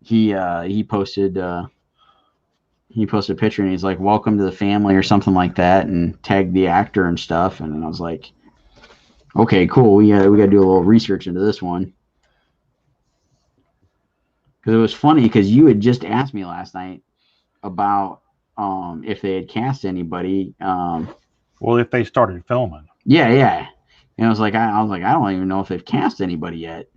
[SPEAKER 1] He posted a picture and he's like, "Welcome to the family" or something like that, and tagged the actor and stuff. And I was like, "Okay, cool. We got to do a little research into this one." Because it was funny because you had just asked me last night about if they had cast anybody.
[SPEAKER 2] Well, if they started filming.
[SPEAKER 1] Yeah. And I was like, I don't even know if they've cast anybody yet.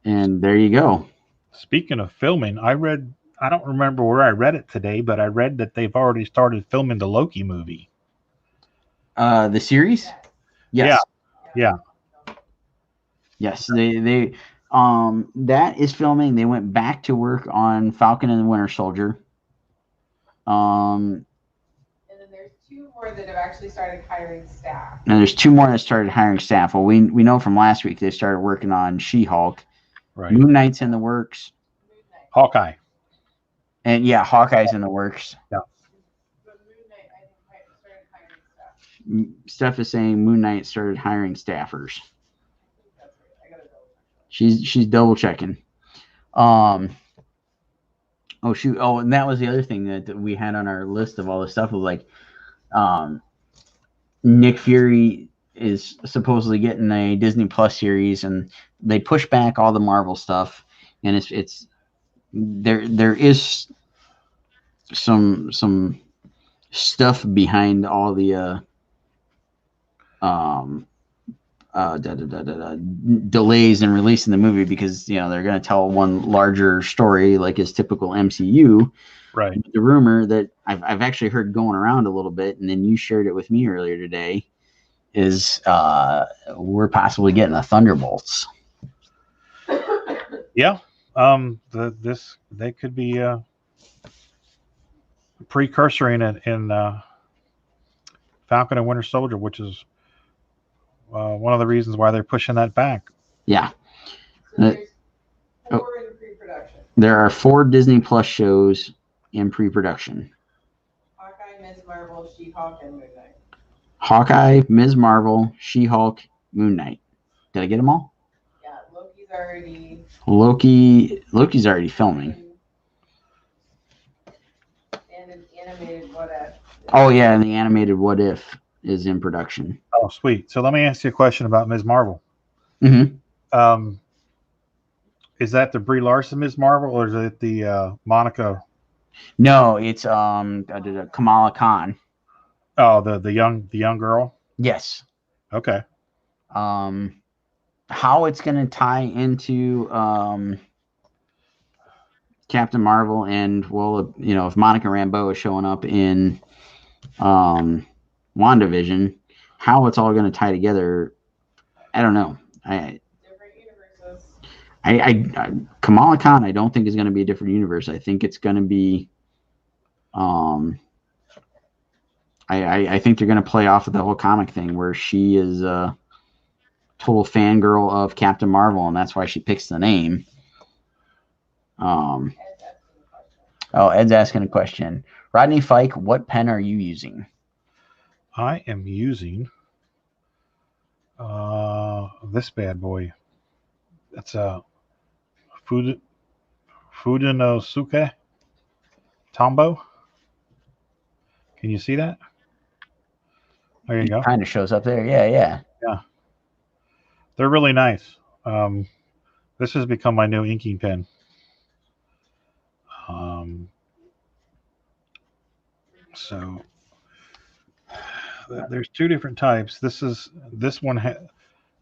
[SPEAKER 1] And there you go.
[SPEAKER 2] Speaking of filming, I read I don't remember where I read it today, but I read that they've already started filming the Loki movie.
[SPEAKER 1] The series? Yes.
[SPEAKER 2] Yeah.
[SPEAKER 1] Yes. They that is filming. They went back to work on Falcon and the Winter Soldier.
[SPEAKER 3] And then there's 2 more that have actually started hiring staff.
[SPEAKER 1] And there's 2 more that started hiring staff. Well, we know from last week they started working on She-Hulk.
[SPEAKER 2] Right.
[SPEAKER 1] Moon Knight's in the works.
[SPEAKER 3] Moon Knight.
[SPEAKER 2] Hawkeye.
[SPEAKER 1] And yeah, Hawkeye's in the works.
[SPEAKER 2] Yeah.
[SPEAKER 3] But Moon Knight, I think, started hiring staff.
[SPEAKER 1] Steph is saying Moon Knight started hiring staffers.
[SPEAKER 3] I think that's right. I gotta double check.
[SPEAKER 1] She's double checking. Oh shoot. Oh, and that was the other thing that we had on our list of all the stuff was like, Nick Fury is supposedly getting a Disney Plus series, and they push back all the Marvel stuff, and it's there is some stuff behind all the delays in releasing the movie because they're going to tell one larger story like is typical MCU.
[SPEAKER 2] Right.
[SPEAKER 1] The rumor that I've actually heard going around a little bit, and then you shared it with me earlier today, is we're possibly getting a Thunderbolts.
[SPEAKER 2] Yeah. They could be a precursor in Falcon and Winter Soldier, which is one of the reasons why they're pushing that back.
[SPEAKER 1] Yeah.
[SPEAKER 3] So there's 4 in pre-production.
[SPEAKER 1] There are 4 Disney Plus shows in pre-production.
[SPEAKER 3] Hawkeye, Ms. Marvel, She-Hulk, and Moon Knight.
[SPEAKER 1] Hawkeye, Ms. Marvel, She-Hulk, Moon Knight. Did I get them all?
[SPEAKER 3] Yeah, Loki's already.
[SPEAKER 1] Loki's already filming.
[SPEAKER 3] And an animated What If.
[SPEAKER 1] Oh yeah, and the animated What If is in production.
[SPEAKER 2] Oh, sweet. So let me ask you a question about Ms. Marvel.
[SPEAKER 1] Mm-hmm.
[SPEAKER 2] Is that the Brie Larson Ms. Marvel, or is it the Monica?
[SPEAKER 1] No, it's Kamala Khan.
[SPEAKER 2] Oh, the young girl.
[SPEAKER 1] Yes.
[SPEAKER 2] Okay.
[SPEAKER 1] How it's going to tie into Captain Marvel and if Monica Rambeau is showing up in WandaVision, how it's all going to tie together, I don't know.
[SPEAKER 3] Different universes.
[SPEAKER 1] I Kamala Khan, I don't think is going to be a different universe. I think it's going to be, I think they're going to play off of the whole comic thing where she is a total fangirl of Captain Marvel, and that's why she picks the name. Ed's asking a question. Rodney Fike, what pen are you using?
[SPEAKER 2] I am using this bad boy. That's a Fudenosuke Tombow. Can you see that? There you go.
[SPEAKER 1] Kind of shows up there. Yeah.
[SPEAKER 2] They're really nice. This has become my new inking pen. So there's 2 different types. This is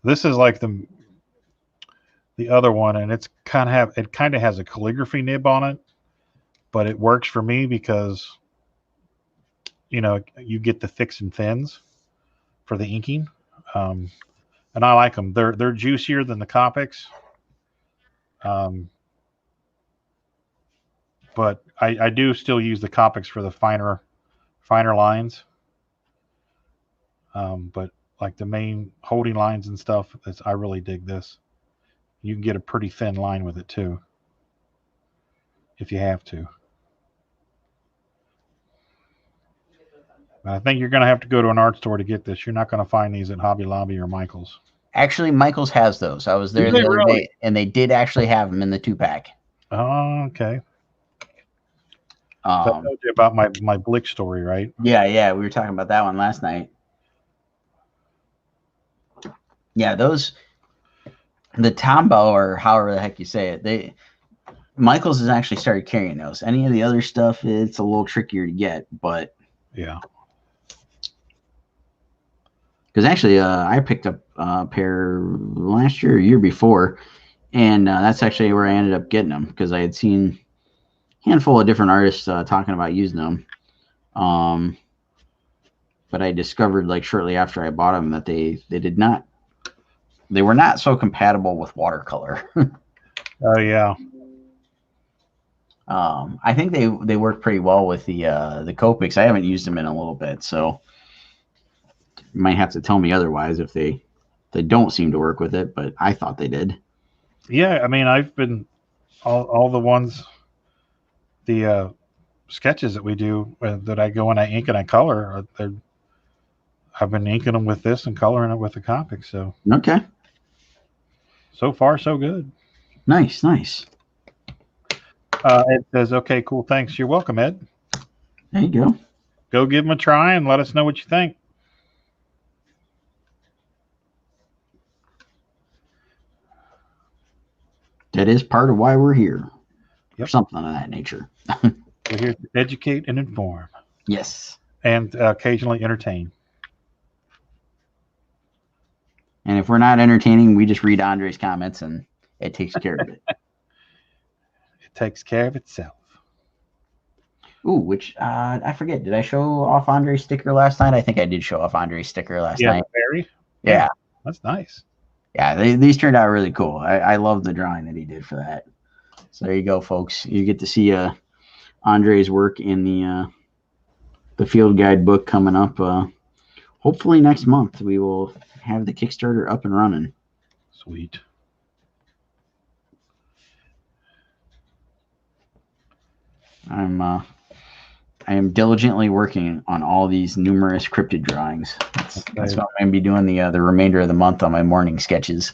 [SPEAKER 2] like the other one, and it kind of has a calligraphy nib on it, but it works for me because you get the thicks and thins for the inking, and I like them. They're juicier than the Copics, but I do still use the Copics for the finer lines. But like the main holding lines and stuff, I really dig this. You can get a pretty thin line with it too, if you have to. I think you're going to have to go to an art store to get this. You're not going to find these at Hobby Lobby or Michael's.
[SPEAKER 1] Actually, Michael's has those. I was there the other day, and they did actually have them in the 2-pack.
[SPEAKER 2] Oh, okay. I told you about my Blick story, right?
[SPEAKER 1] Yeah. We were talking about that one last night. Yeah, the Tombow, or however the heck you say it, Michael's has actually started carrying those. Any of the other stuff, it's a little trickier to get, but
[SPEAKER 2] yeah.
[SPEAKER 1] Because actually, I picked up a pair last year or year before, and that's actually where I ended up getting them because I had seen handful of different artists talking about using them. But I discovered like shortly after I bought them that they were not so compatible with watercolor.
[SPEAKER 2] Oh yeah.
[SPEAKER 1] I think they work pretty well with the Copics. I haven't used them in a little bit, so you might have to tell me otherwise if they don't seem to work with it. But I thought they did.
[SPEAKER 2] Yeah, I mean, I've been all the ones, the sketches that we do that I go and I ink and I color. I've been inking them with this and coloring it with the Copic. So
[SPEAKER 1] Okay,
[SPEAKER 2] so far so good.
[SPEAKER 1] nice.
[SPEAKER 2] Ed says, "Okay, cool, thanks. You're welcome, Ed.
[SPEAKER 1] There you go.
[SPEAKER 2] Go give them a try and let us know what you think."
[SPEAKER 1] That is part of why we're here.
[SPEAKER 2] Yep.
[SPEAKER 1] Or something of that nature.
[SPEAKER 2] We're here to educate and inform.
[SPEAKER 1] Yes.
[SPEAKER 2] And occasionally entertain.
[SPEAKER 1] And if we're not entertaining, we just read Andre's comments and it takes care of it.
[SPEAKER 2] It takes care of itself.
[SPEAKER 1] Ooh, which I forget. Did I show off Andre's sticker last night? I think I did show off Andre's sticker last night.
[SPEAKER 2] Barry?
[SPEAKER 1] Yeah.
[SPEAKER 2] That's nice.
[SPEAKER 1] Yeah, these turned out really cool. I love the drawing that he did for that. So there you go, folks. You get to see Andre's work in the field guide book coming up. Hopefully next month we will have the Kickstarter up and running.
[SPEAKER 2] Sweet.
[SPEAKER 1] I am diligently working on all these numerous cryptid drawings. That's what I'm going to be doing the remainder of the month on my morning sketches.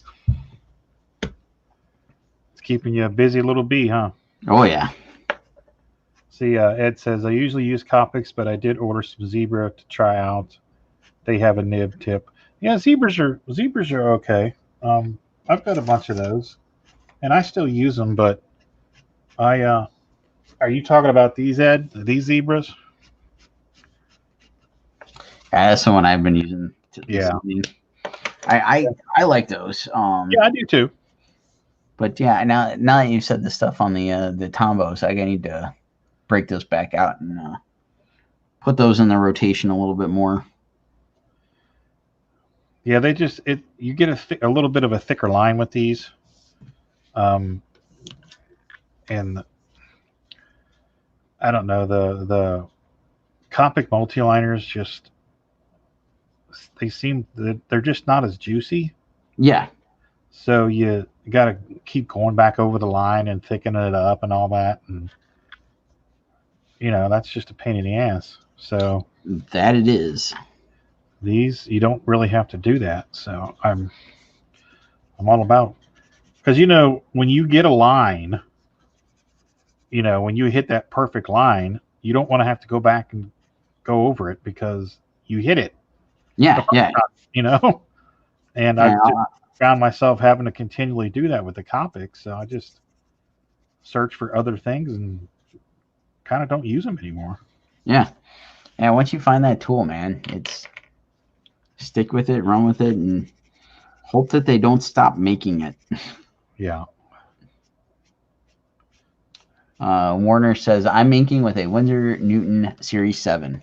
[SPEAKER 2] It's keeping you a busy little bee, huh?
[SPEAKER 1] Oh, yeah.
[SPEAKER 2] See, Ed says, I usually use Copics, but I did order some zebra to try out. They have a nib tip. Yeah, zebras are okay. I've got a bunch of those, and I still use them, but are you talking about these, Ed? These zebras?
[SPEAKER 1] Yeah, that's the one I've been using. I like those.
[SPEAKER 2] Yeah, I do too.
[SPEAKER 1] But yeah, now that you've said the stuff on the Tombos, I need to break those back out and put those in the rotation a little bit more.
[SPEAKER 2] Yeah, you get a little bit of a thicker line with these, and I don't know, the Copic multi-liners they're just not as juicy.
[SPEAKER 1] Yeah.
[SPEAKER 2] So you got to keep going back over the line and thickening it up and all that, and that's just a pain in the ass. So
[SPEAKER 1] that it is.
[SPEAKER 2] These you don't really have to do that. So I'm all about, because when you get a line, when you hit that perfect line, you don't want to have to go back and go over it because you hit it.
[SPEAKER 1] Yeah,
[SPEAKER 2] And I found myself having to continually do that with the Copic, so I just search for other things and kind of don't use them anymore.
[SPEAKER 1] Yeah. And once you find that tool, man, it's stick with it, run with it, and hope that they don't stop making it.
[SPEAKER 2] Yeah.
[SPEAKER 1] Warner says, I'm inking with a Winsor Newton Series 7,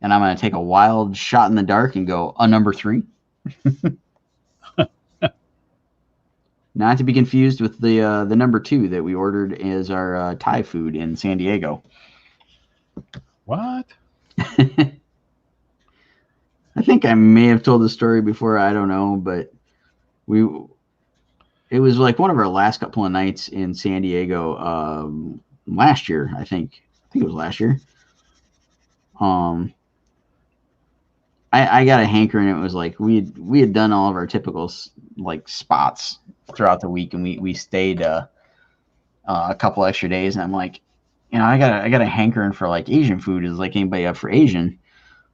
[SPEAKER 1] and I'm going to take a wild shot in the dark and go a number 3. Not to be confused with the number 2 that we ordered as our Thai food in San Diego.
[SPEAKER 2] What?
[SPEAKER 1] I think I may have told the story before. I don't know, but it was like one of our last couple of nights in San Diego last year. I think it was last year. I got a hankering. It was like we had done all of our typical like spots throughout the week, and we stayed a couple extra days. And I'm like, I got a hankering for like Asian food. Is like anybody up for Asian?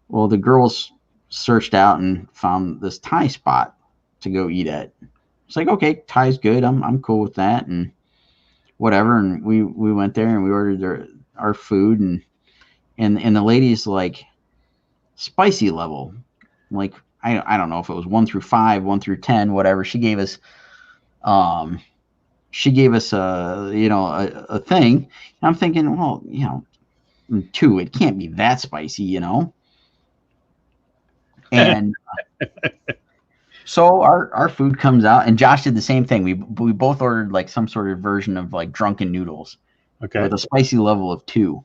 [SPEAKER 1] Well, the girls searched out and found this Thai spot to go eat at. It's like, okay, Thai's good. I'm cool with that and whatever. And we went there and we ordered our food and the lady's like spicy level, like I don't know if it was 1 through 5, 1 through 10, whatever. She gave us she gave us a thing. And I'm thinking, well, 2, it can't be that spicy, And so our food comes out, and Josh did the same thing. We both ordered like some sort of version of like drunken noodles, with a spicy level of 2.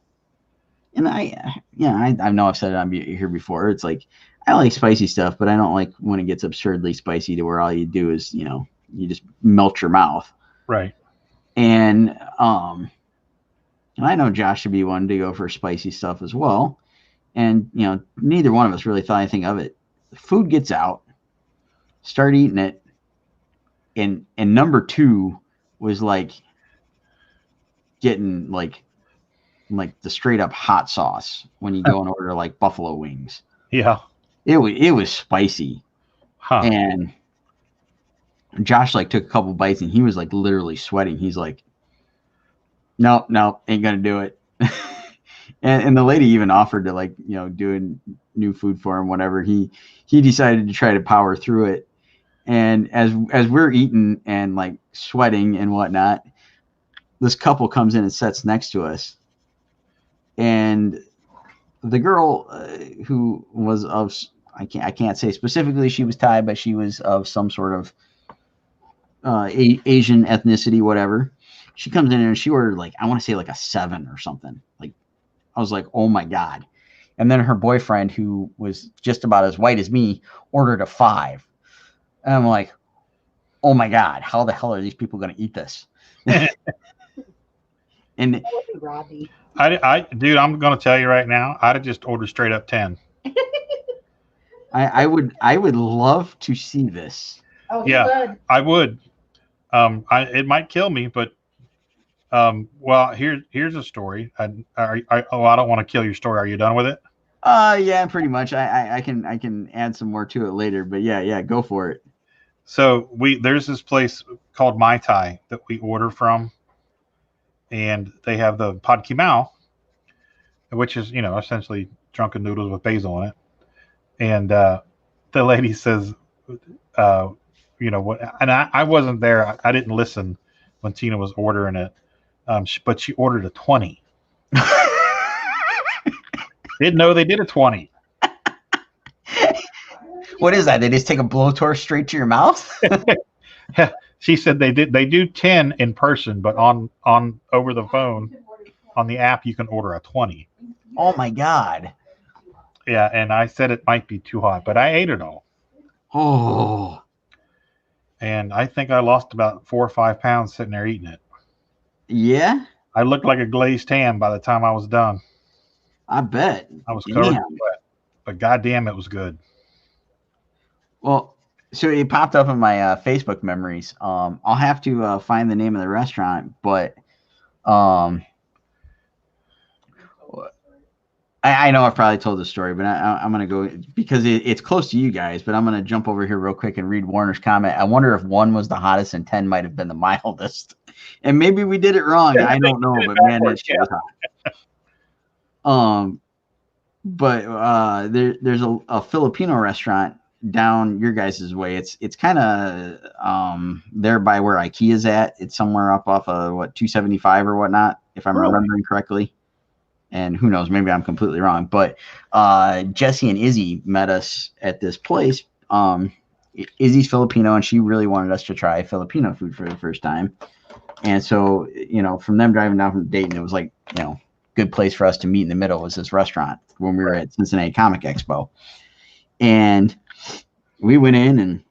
[SPEAKER 1] And I know I've said it on here before. It's like I like spicy stuff, but I don't like when it gets absurdly spicy to where all you do is you just melt your mouth.
[SPEAKER 2] Right.
[SPEAKER 1] And I know Josh should be one to go for spicy stuff as well. And neither one of us really thought anything of it. The food gets out, start eating it, and number 2 was like getting like the straight up hot sauce when you go and order like buffalo wings.
[SPEAKER 2] Yeah.
[SPEAKER 1] It was spicy.
[SPEAKER 2] Huh.
[SPEAKER 1] And Josh like took a couple bites and he was like literally sweating. He's like, no, ain't gonna do it. and the lady even offered to like, do new food for him, whatever. He decided to try to power through it. And as we're eating and like sweating and whatnot, this couple comes in and sits next to us. And the girl who was of, I can't say specifically she was Thai, but she was of some sort of Asian ethnicity, whatever. She comes in and she ordered like, I want to say like a 7 or something. Like, I was like, oh my God. And then her boyfriend, who was just about as white as me, ordered a 5. And I'm like, oh my God, how the hell are these people going to eat this? And
[SPEAKER 3] Rodney.
[SPEAKER 2] Dude, I'm going to tell you right now, I'd have just ordered straight up 10.
[SPEAKER 1] I would love to see this.
[SPEAKER 3] Oh,
[SPEAKER 2] yeah, I would. It might kill me, but well, here's a story. I don't want to kill your story. Are you done with it?
[SPEAKER 1] Yeah, pretty much. I can add some more to it later, but yeah, go for it.
[SPEAKER 2] So there's this place called Mai Tai that we order from, and they have the pad ki mao, which is essentially drunken noodles with basil in it. And the lady says, what? And I wasn't there. I didn't listen when Tina was ordering it, but she ordered a 20. Didn't know they did a 20.
[SPEAKER 1] What is that? They just take a blowtorch straight to your mouth?
[SPEAKER 2] She said they do 10 in person, but on over the phone, on the app, you can order a 20.
[SPEAKER 1] Oh my God.
[SPEAKER 2] Yeah, and I said it might be too hot, but I ate it all.
[SPEAKER 1] Oh.
[SPEAKER 2] And I think I lost about 4 or 5 pounds sitting there eating it.
[SPEAKER 1] Yeah?
[SPEAKER 2] I looked like a glazed ham by the time I was done.
[SPEAKER 1] I bet.
[SPEAKER 2] I was covered in sweat, but goddamn, it was good.
[SPEAKER 1] Well, so it popped up in my Facebook memories. I'll have to find the name of the restaurant, but I know I've probably told this story, but I'm going to go because it's close to you guys, but I'm going to jump over here real quick and read Warner's comment. I wonder if 1 was the hottest and 10 might have been the mildest. And maybe we did it wrong. I don't know, but man, that shit was hot. But there's a Filipino restaurant down your guys' way. It's kind of there by where IKEA is at. It's somewhere up off of 275 or whatnot, if I'm remembering correctly. And who knows, maybe I'm completely wrong. But Jesse and Izzy met us at this place. Izzy's Filipino, and she really wanted us to try Filipino food for the first time. And so, from them driving down from Dayton, it was like, good place for us to meet in the middle was this restaurant when we were at Cincinnati Comic Expo. And we went in and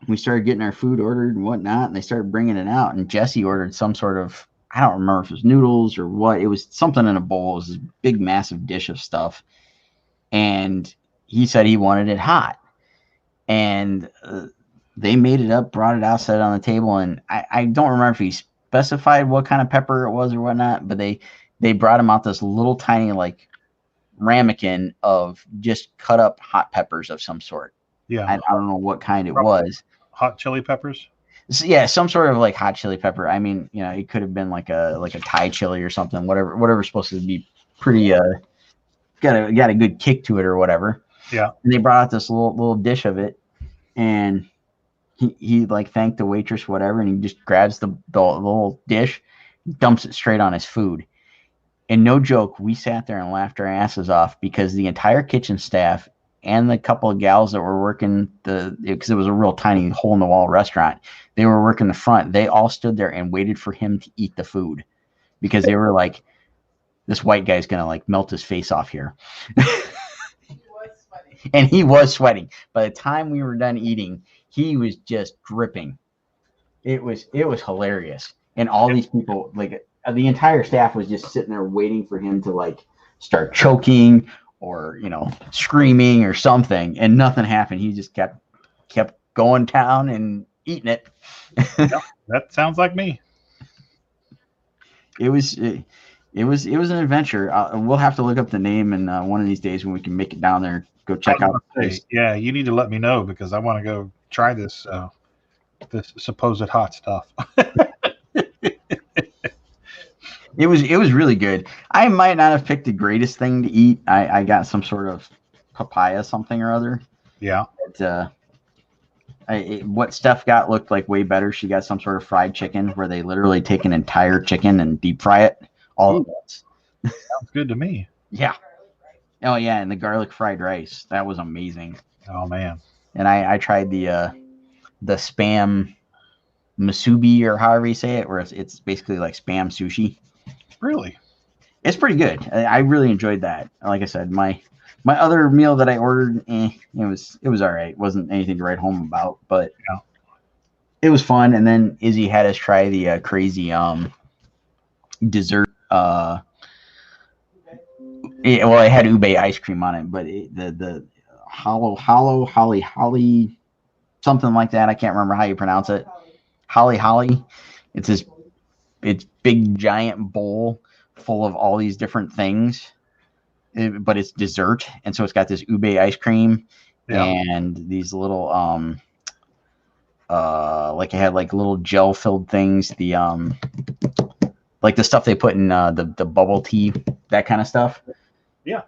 [SPEAKER 1] we started getting our food ordered and whatnot, and they started bringing it out. And Jesse ordered some sort of, I don't remember if it was noodles or what. It was something in a bowl. It was this big, massive dish of stuff. And he said he wanted it hot. And they made it up, brought it out, set it on the table. And I don't remember if he specified what kind of pepper it was or whatnot, but they brought him out this little tiny, like, ramekin of just cut up hot peppers of some sort.
[SPEAKER 2] Yeah.
[SPEAKER 1] I don't know what kind it was.
[SPEAKER 2] Hot chili peppers?
[SPEAKER 1] So, yeah, some sort of like hot chili pepper. I mean, it could have been like a Thai chili or something, whatever's supposed to be pretty got a good kick to it or whatever.
[SPEAKER 2] Yeah.
[SPEAKER 1] And they brought out this little dish of it, and he like thanked the waitress, whatever, and he just grabs the little dish, dumps it straight on his food. And no joke, we sat there and laughed our asses off because the entire kitchen staff and the couple of gals that were working because it was a real tiny hole in the wall restaurant, they were working the front. They all stood there and waited for him to eat the food because they were like, this white guy's going to like melt his face off here. And he was sweating. By the time we were done eating, he was just dripping. It was hilarious. And all these people, like the entire staff was just sitting there waiting for him to like start choking or, screaming or something, and nothing happened. He just kept going down and eating it.
[SPEAKER 2] Yep, that sounds like me.
[SPEAKER 1] It was an adventure. We'll have to look up the name, and one of these days when we can make it down there, go check out the place.
[SPEAKER 2] Yeah, you need to let me know because I want to go try this this supposed hot stuff.
[SPEAKER 1] It was really good. I might not have picked the greatest thing to eat. I got some sort of papaya something or other.
[SPEAKER 2] Yeah.
[SPEAKER 1] But, what Steph got looked like way better. She got some sort of fried chicken where they literally take an entire chicken and deep fry it all at once.
[SPEAKER 2] Sounds good to me.
[SPEAKER 1] Yeah. Oh yeah, and the garlic fried rice. That was amazing.
[SPEAKER 2] Oh man.
[SPEAKER 1] And I tried the spam musubi or however you say it, where it's basically like spam sushi.
[SPEAKER 2] Really?
[SPEAKER 1] It's pretty good. I really enjoyed that. Like I said, my other meal that I ordered, it was all right. It wasn't anything to write home about, but
[SPEAKER 2] yeah,
[SPEAKER 1] it was fun. And then Izzy had us try the crazy dessert. It had ube ice cream on it, but the holly something like that. I can't remember how you pronounce it. Holly. It's big giant bowl full of all these different things, but it's dessert, and so it's got this ube ice cream and these little like it had like little gel filled things, the like the stuff they put in the bubble tea, that kind of stuff.
[SPEAKER 2] Yeah.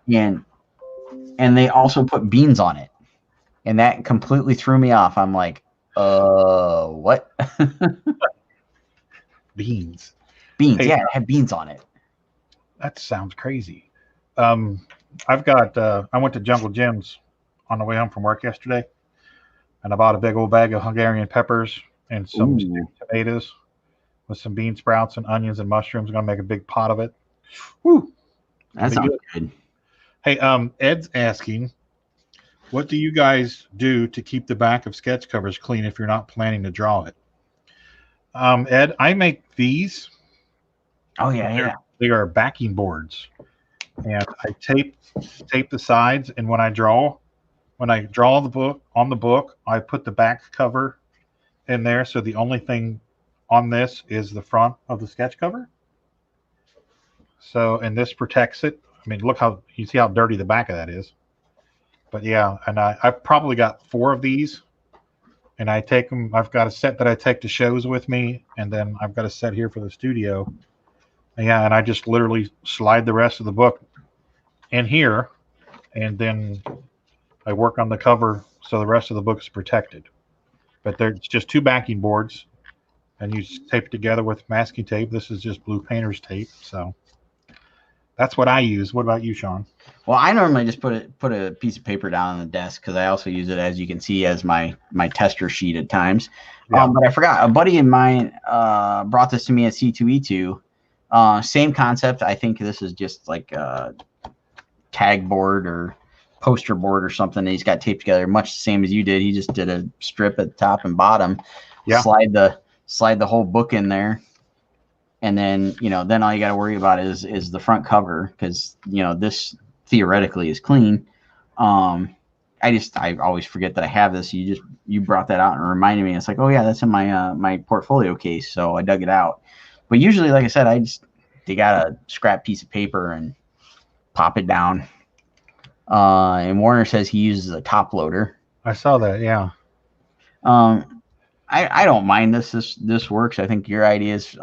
[SPEAKER 1] And they also put beans on it, and that completely threw me off. I'm like, what?
[SPEAKER 2] Beans.
[SPEAKER 1] Hey, yeah, it had beans on it.
[SPEAKER 2] That sounds crazy. I've got I went to Jungle Jim's on the way home from work yesterday, and I bought a big old bag of Hungarian peppers and some tomatoes with some bean sprouts and onions and mushrooms. I'm gonna make a big pot of it. Woo!
[SPEAKER 1] That sounds good.
[SPEAKER 2] Hey, Ed's asking, what do you guys do to keep the back of sketch covers clean if you're not planning to draw it? Ed, I make these.
[SPEAKER 1] Oh yeah.
[SPEAKER 2] They are backing boards, and I tape the sides. And when I draw the book on the book, I put the back cover in there. So the only thing on this is the front of the sketch cover. So, and this protects it. I mean, look how you see how dirty the back of that is. But yeah, and I've probably got 4 of these, and I take them. I've got a set that I take to shows with me, and then I've got a set here for the studio. Yeah, and I just literally slide the rest of the book in here, and then I work on the cover so the rest of the book is protected. But there's just 2 backing boards, and you tape it together with masking tape. This is just blue painter's tape, so that's what I use. What about you, Sean?
[SPEAKER 1] Well, I normally just put a piece of paper down on the desk because I also use it, as you can see, as my tester sheet at times. Yeah. But I forgot, a buddy of mine brought this to me at C2E2. Same concept. I think this is just like a tag board or poster board or something that he's got taped together, much the same as you did. He just did a strip at the top and bottom. Yeah. Slide the whole book in there. And then, then all you got to worry about is the front cover, because, this theoretically is clean. I always forget that I have this. You brought that out and reminded me. It's like, oh yeah, that's in my my portfolio case. So I dug it out. But usually, like I said, I just dig out a scrap piece of paper and pop it down. And Warner says he uses a top loader.
[SPEAKER 2] I saw that, yeah.
[SPEAKER 1] I don't mind this. This works. I think your idea is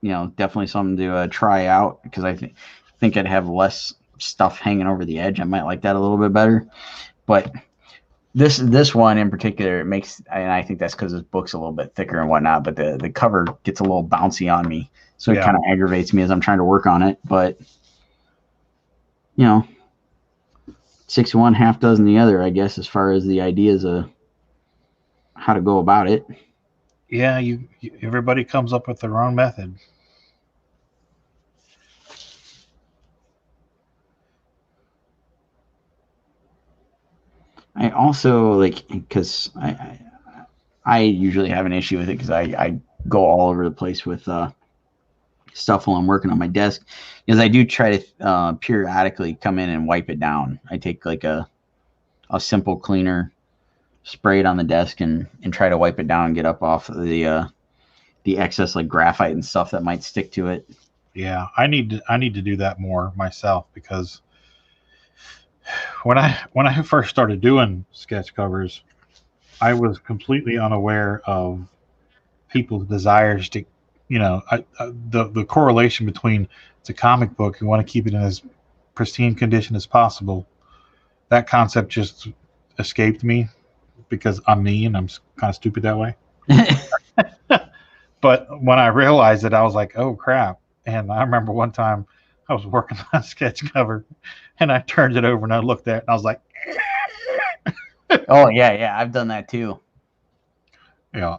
[SPEAKER 1] definitely something to try out, because I think I'd have less stuff hanging over the edge. I might like that a little bit better. But This one in particular, it makes, and I think that's because this book's a little bit thicker and whatnot, but the cover gets a little bouncy on me, so it kind of aggravates me as I'm trying to work on it. But 6 one, half dozen the other, I guess, as far as the ideas of how to go about it.
[SPEAKER 2] Yeah, everybody comes up with their own method.
[SPEAKER 1] I also because I usually have an issue with it because I go all over the place with stuff while I'm working on my desk, because I do try to periodically come in and wipe it down. I take like a simple cleaner, spray it on the desk, and try to wipe it down and get up off of the excess like graphite and stuff that might stick to it.
[SPEAKER 2] Yeah, I need to do that more myself, because when I first started doing sketch covers, I was completely unaware of people's desires to, the correlation between it's a comic book, you want to keep it in as pristine condition as possible. That concept just escaped me because I'm me and I'm kind of stupid that way. But when I realized it, I was like, oh crap. And I remember one time I was working on a sketch cover and I turned it over and I looked at it and I was like,
[SPEAKER 1] oh yeah, I've done that too.
[SPEAKER 2] Yeah.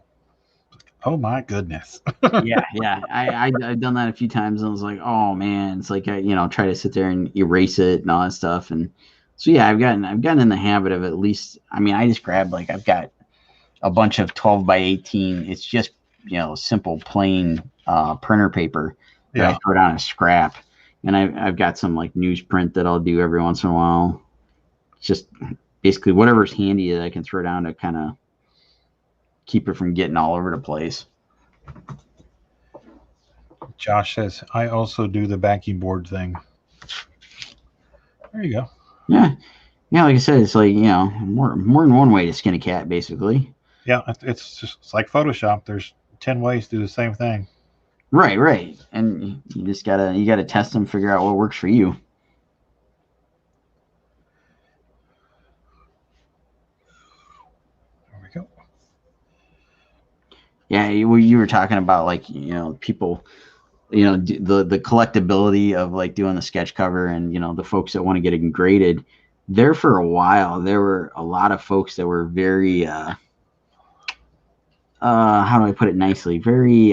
[SPEAKER 2] Oh my goodness.
[SPEAKER 1] yeah. I've done that a few times and I was like, oh man, it's like I try to sit there and erase it and all that stuff. And so yeah, I've gotten in the habit of at least, I just grabbed I've got a bunch of 12 by 18. It's just simple plain printer paper that I put on a scrap, and I've got some like newsprint that I'll do every once in a while. Just basically whatever's handy that I can throw down to kind of keep it from getting all over the place.
[SPEAKER 2] Josh says, I also do the backing board thing. There you go.
[SPEAKER 1] Yeah, like I said, it's like, more than one way to skin a cat, basically.
[SPEAKER 2] Yeah, it's like Photoshop. There's 10 ways to do the same thing.
[SPEAKER 1] Right. And you just gotta test them, figure out what works for you.
[SPEAKER 2] There we go.
[SPEAKER 1] Yeah, you were talking about people, the collectability of like doing the sketch cover, and the folks that want to get it graded. There for a while, there were a lot of folks that were very how do I put it nicely? Very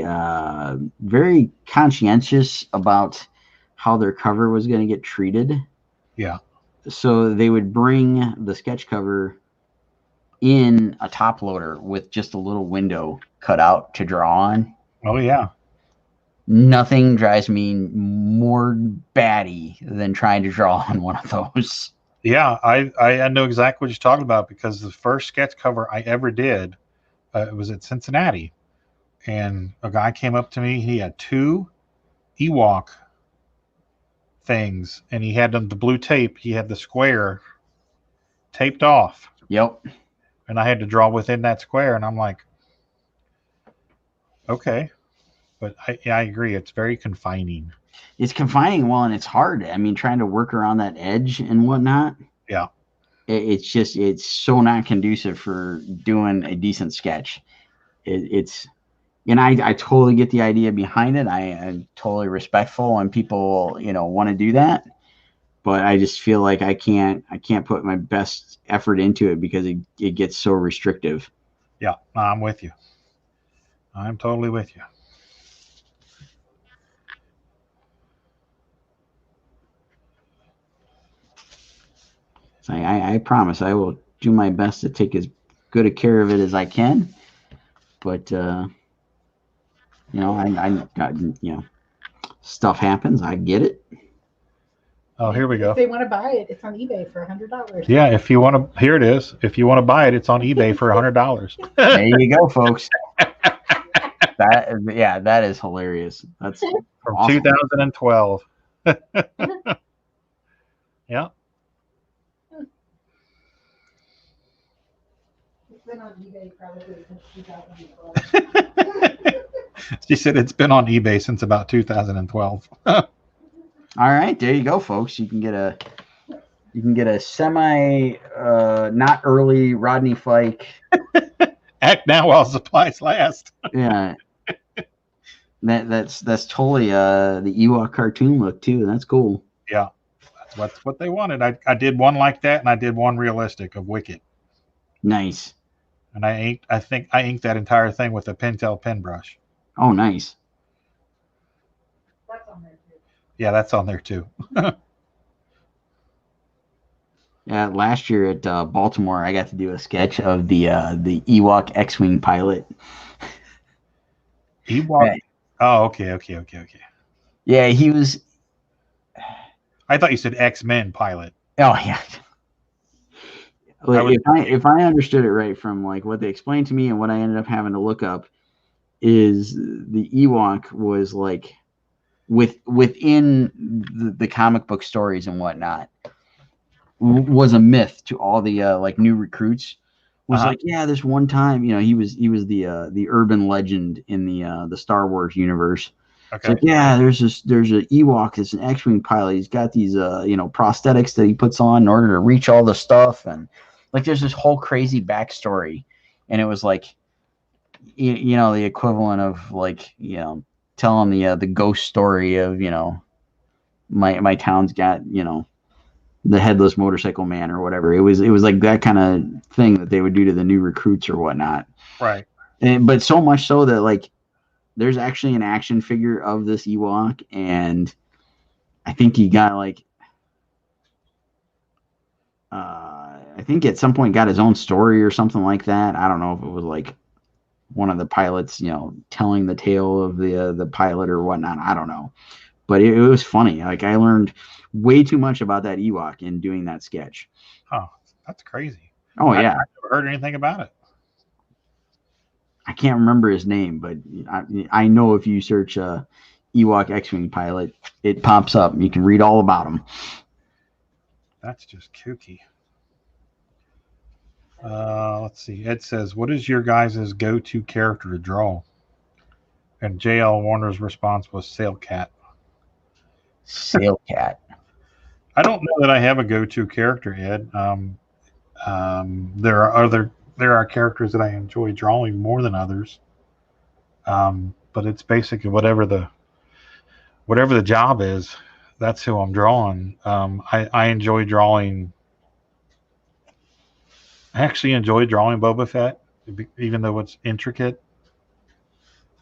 [SPEAKER 1] very conscientious about how their cover was going to get treated.
[SPEAKER 2] Yeah.
[SPEAKER 1] So they would bring the sketch cover in a top loader with just a little window cut out to draw on.
[SPEAKER 2] Oh yeah.
[SPEAKER 1] Nothing drives me more batty than trying to draw on one of those.
[SPEAKER 2] Yeah, I know exactly what you're talking about, because the first sketch cover I ever did, it was at Cincinnati, and a guy came up to me. He had 2 Ewok things, and he had the blue tape. He had the square taped off.
[SPEAKER 1] Yep.
[SPEAKER 2] And I had to draw within that square, and I'm like, okay. But I agree. It's very confining.
[SPEAKER 1] It's confining, well, and it's hard. Trying to work around that edge and whatnot.
[SPEAKER 2] Yeah.
[SPEAKER 1] It's so not conducive for doing a decent sketch. And I totally get the idea behind it. I'm totally respectful when people, want to do that. But I just feel like I can't put my best effort into it because it gets so restrictive.
[SPEAKER 2] Yeah, I'm with you. I'm totally with you.
[SPEAKER 1] So I promise I will do my best to take as good a care of it as I can. But I got stuff happens. I get it.
[SPEAKER 2] Oh, here we go.
[SPEAKER 3] If they want to buy it, it's on eBay for $100.
[SPEAKER 2] Yeah, if you want to, here it is. If you want to buy it, it's on eBay for $100.
[SPEAKER 1] There you go, folks. That is hilarious. That's
[SPEAKER 2] from
[SPEAKER 1] awesome.
[SPEAKER 2] 2012. Yeah.
[SPEAKER 3] It's been on eBay probably since 2012.
[SPEAKER 2] She said it's been on eBay since about 2012.
[SPEAKER 1] All right, there you go, folks. You can get You can get a semi, not early Rodney Fike.
[SPEAKER 2] Act now while supplies last.
[SPEAKER 1] Yeah. That's totally the Ewok cartoon look too. That's cool.
[SPEAKER 2] Yeah, that's what they wanted. I did one like that, and I did one realistic of Wicket.
[SPEAKER 1] Nice.
[SPEAKER 2] And I think I inked that entire thing with a Pentel pen brush.
[SPEAKER 1] Oh, nice.
[SPEAKER 3] That's on there too.
[SPEAKER 2] Yeah, that's on there too.
[SPEAKER 1] Yeah, last year at Baltimore, I got to do a sketch of the Ewok X-wing pilot.
[SPEAKER 2] Ewok. Right. Oh, okay.
[SPEAKER 1] Yeah, he was.
[SPEAKER 2] I thought you said X-Men pilot.
[SPEAKER 1] Oh yeah. If I understood it right from like what they explained to me and what I ended up having to look up, is the Ewok was like within the comic book stories and whatnot, was a myth to all the like new recruits. Was like, yeah, this one time, he was the urban legend in the Star Wars universe. Okay. It's like, yeah, there's an Ewok that's an X-wing pilot. He's got these prosthetics that he puts on in order to reach all the stuff, and like there's this whole crazy backstory, and it was like, the equivalent of like telling the ghost story of my town's got the headless motorcycle man or whatever. It was like that kind of thing that they would do to the new recruits or whatnot.
[SPEAKER 2] Right.
[SPEAKER 1] But so much so that like there's actually an action figure of this Ewok, and I think he got like I think at some point got his own story or something like that. I don't know if it was like one of the pilots, telling the tale of the pilot or whatnot. I don't know. But it was funny. Like I learned way too much about that Ewok in doing that sketch.
[SPEAKER 2] Oh, that's crazy.
[SPEAKER 1] Oh, yeah.
[SPEAKER 2] I've never heard anything about it.
[SPEAKER 1] I can't remember his name, but I know if you search Ewok X-wing pilot, it pops up. You can read all about him.
[SPEAKER 2] That's just kooky. Let's see. Ed says, what is your guys' go-to character to draw? And J.L. Warner's response was Sailcat.
[SPEAKER 1] Sailcat.
[SPEAKER 2] I don't know that I have a go-to character, Ed. There are characters that I enjoy drawing more than others. But it's basically whatever the job is, that's who I'm drawing. I enjoy drawing. I actually enjoy drawing Boba Fett, even though it's intricate.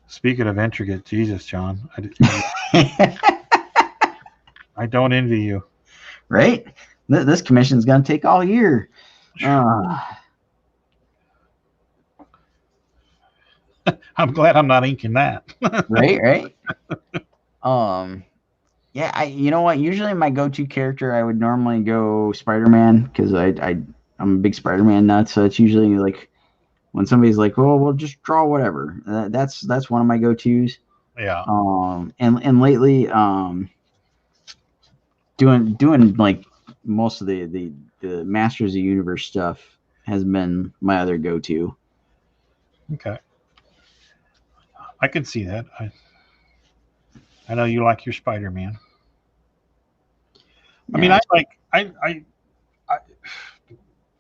[SPEAKER 2] Speaking of intricate, Jesus, John, I don't envy you.
[SPEAKER 1] Right? This commission's going to take all year.
[SPEAKER 2] I'm glad I'm not inking that.
[SPEAKER 1] Right. Yeah, you know what? Usually my go-to character, I would normally go Spider-Man because I'm a big Spider-Man nut. So it's usually like when somebody's like, "Oh, we'll just draw whatever." That's one of my go-tos.
[SPEAKER 2] Yeah.
[SPEAKER 1] And lately, doing like most of the Masters of the Universe stuff has been my other go-to.
[SPEAKER 2] Okay. I can see that. I know you like your Spider-Man. I mean,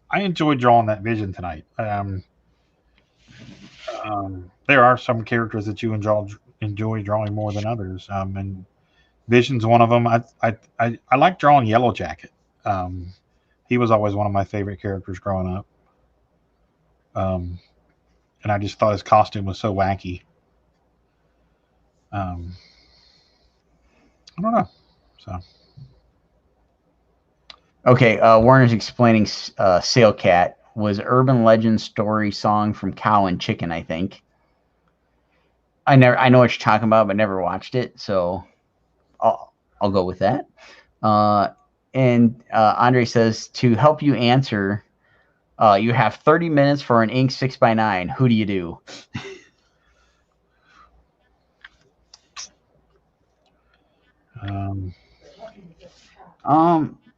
[SPEAKER 2] I enjoyed drawing that Vision tonight. There are some characters that you enjoy drawing more than others, and Vision's one of them. I like drawing Yellow Jacket. He was always one of my favorite characters growing up, and I just thought his costume was so wacky. I don't know. So.
[SPEAKER 1] Okay, Warner's explaining Sailcat was urban legend story song from Cow and Chicken, I think. I know what you're talking about, but never watched it, so I'll go with that. And Andre says, to help you answer, you have 30 minutes for an ink 6x9. Who do you do?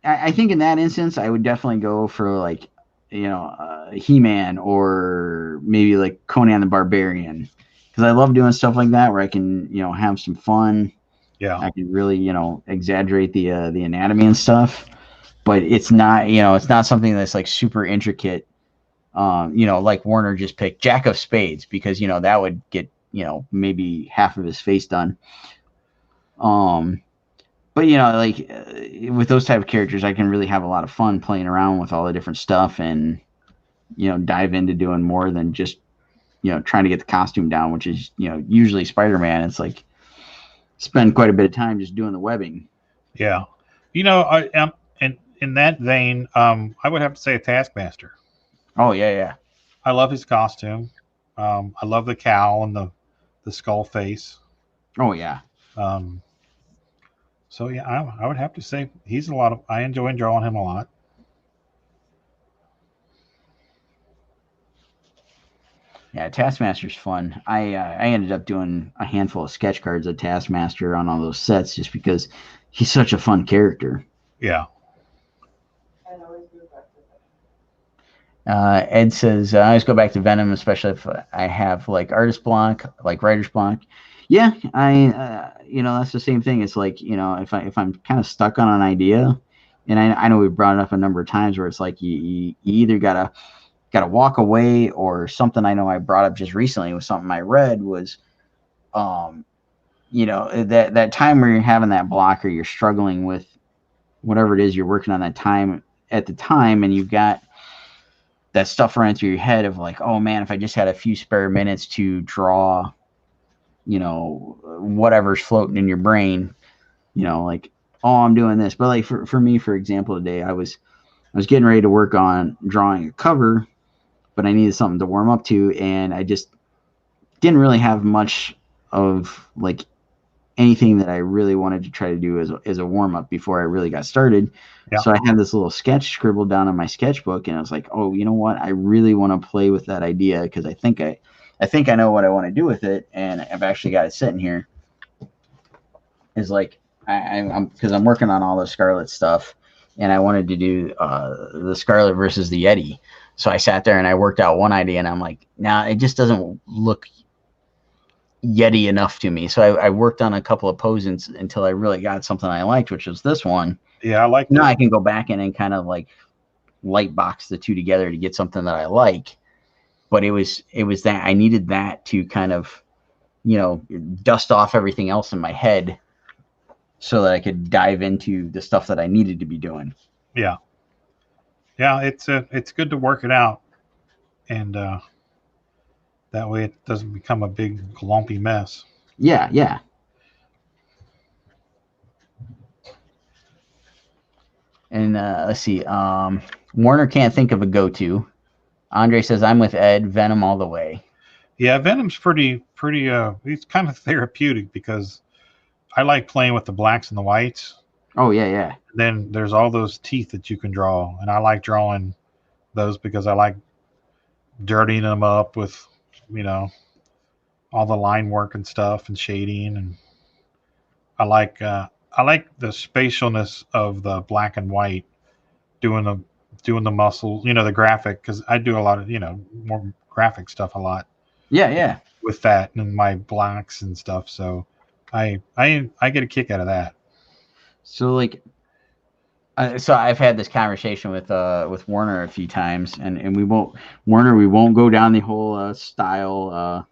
[SPEAKER 1] I think in that instance, I would definitely go for like, He-Man or maybe like Conan the Barbarian, because I love doing stuff like that where I can, have some fun.
[SPEAKER 2] Yeah,
[SPEAKER 1] I can really, exaggerate the anatomy and stuff. but it's not, it's not something that's like super intricate. Like Warner just picked Jack of Spades because, that would get, maybe half of his face done. But like with those type of characters, I can really have a lot of fun playing around with all the different stuff and, dive into doing more than just, trying to get the costume down, which is, usually Spider-Man. It's like spend quite a bit of time just doing the webbing.
[SPEAKER 2] Yeah. I am in that vein, I would have to say a Taskmaster.
[SPEAKER 1] Oh yeah.
[SPEAKER 2] I love his costume. I love the cowl and the skull face.
[SPEAKER 1] Oh yeah.
[SPEAKER 2] So yeah, I would have to say he's I enjoy drawing him a lot.
[SPEAKER 1] Yeah, Taskmaster's fun. I ended up doing a handful of sketch cards of Taskmaster on all those sets just because he's such a fun character.
[SPEAKER 2] Yeah.
[SPEAKER 1] Ed says, I always go back to Venom, especially if I have like artist block, like writer's block. Yeah, that's the same thing. It's like, if I'm kind of stuck on an idea, and I know we've brought it up a number of times where it's like you either gotta walk away, or something I know I brought up just recently was something I read was, that time where you're having that block or you're struggling with whatever it is you're working on at the time, and you've got that stuff running through your head of like, oh man, if I just had a few spare minutes to draw, whatever's floating in your brain, like, oh, I'm doing this. But like for me, for example, today I was getting ready to work on drawing a cover, but I needed something to warm up to, and I just didn't really have much of like anything that I really wanted to try to do as a warm up before I really got started. Yeah. So I had this little sketch scribbled down in my sketchbook, and I was like, oh, you know what? I really want to play with that idea because I think I know what I want to do with it, and I've actually got it sitting here. Is like because I'm working on all the Scarlett stuff, and I wanted to do the Scarlett versus the Yeti. So I sat there and I worked out one idea, and I'm like, nah, it just doesn't look Yeti enough to me. So I worked on a couple of poses until I really got something I liked, which was this one.
[SPEAKER 2] Yeah, I like that.
[SPEAKER 1] Now I can go back in and kind of like light box the two together to get something that I like. But it was that I needed that to kind of, dust off everything else in my head so that I could dive into the stuff that I needed to be doing.
[SPEAKER 2] Yeah. Yeah, it's good to work it out, and that way it doesn't become a big lumpy mess.
[SPEAKER 1] Yeah. And let's see. Warner can't think of a go-to. Andre says, I'm with Ed. Venom all the way.
[SPEAKER 2] Yeah, Venom's pretty. He's kind of therapeutic because I like playing with the blacks and the whites.
[SPEAKER 1] Oh yeah.
[SPEAKER 2] Then there's all those teeth that you can draw, and I like drawing those because I like dirtying them up with, all the line work and stuff and shading, and I like the spatialness of the black and white, doing the muscles, the graphic, because I do a lot of more graphic stuff a lot.
[SPEAKER 1] Yeah.
[SPEAKER 2] With that and my blacks and stuff, so I get a kick out of that.
[SPEAKER 1] So like, so I've had this conversation with Warner a few times, and we won't go down the whole style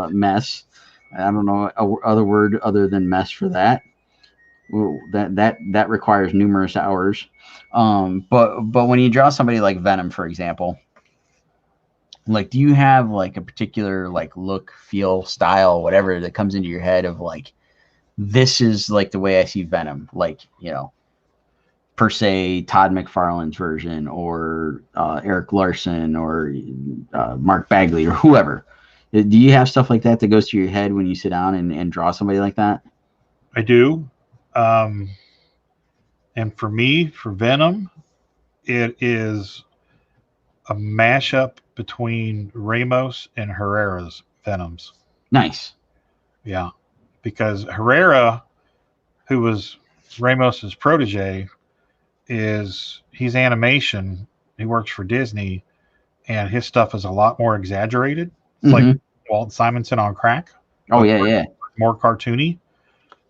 [SPEAKER 1] mess. I don't know other word other than mess for that. That requires numerous hours. But when you draw somebody like Venom, for example, like, do you have like a particular like look, feel, style, whatever that comes into your head of like, this is like the way I see Venom, like, per se Todd McFarlane's version, or Eric Larson, or Mark Bagley, or whoever? Do you have stuff like that goes through your head when you sit down and draw somebody like that?
[SPEAKER 2] I do. And for me, for Venom, it is a mashup between Ramos and Herrera's Venoms.
[SPEAKER 1] Nice.
[SPEAKER 2] Yeah. Because Herrera, who was Ramos's protege, he's animation. He works for Disney, and his stuff is a lot more exaggerated. It's like Walt Simonson on crack.
[SPEAKER 1] Oh yeah.
[SPEAKER 2] More cartoony.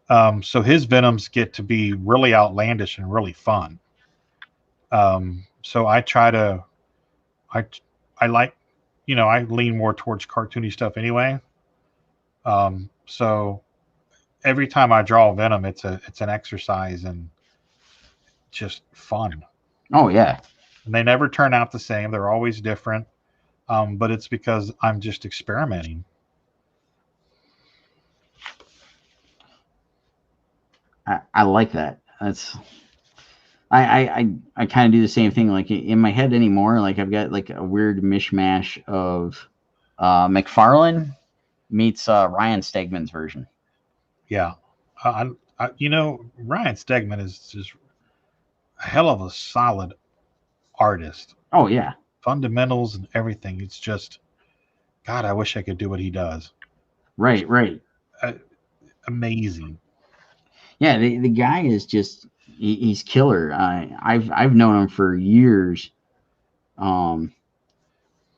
[SPEAKER 2] So his Venoms get to be really outlandish and really fun. So I try to, I like, I lean more towards cartoony stuff anyway. So every time I draw Venom, it's an exercise and just fun.
[SPEAKER 1] Oh yeah.
[SPEAKER 2] And they never turn out the same. They're always different. But it's because I'm just experimenting.
[SPEAKER 1] I like that. That's I kind of do the same thing. Like in my head anymore, like I've got like a weird mishmash of McFarlane meets Ryan Stegman's version.
[SPEAKER 2] Yeah. Ryan Stegman is just a hell of a solid artist.
[SPEAKER 1] Oh yeah.
[SPEAKER 2] Fundamentals and everything. It's just, God, I wish I could do what he does.
[SPEAKER 1] Right.
[SPEAKER 2] Amazing.
[SPEAKER 1] Yeah, the guy is just he's killer. I've known him for years, and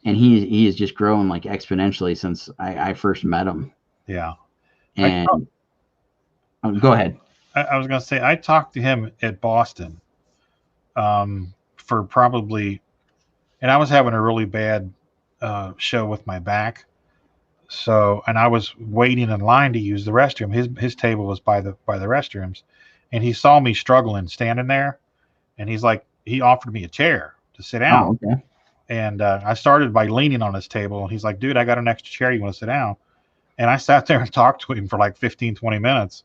[SPEAKER 1] he has just grown like exponentially since I first met him.
[SPEAKER 2] Yeah.
[SPEAKER 1] And go ahead.
[SPEAKER 2] I was going to say I talked to him at Boston, for probably, and I was having a really bad show with my back. So, and I was waiting in line to use the restroom. His table was by the restrooms, and he saw me struggling standing there, and he offered me a chair to sit down.
[SPEAKER 1] Oh, okay.
[SPEAKER 2] And I started by leaning on his table, and he's like, "Dude, I got an extra chair. You want to sit down?" And I sat there and talked to him for like 15, 20 minutes,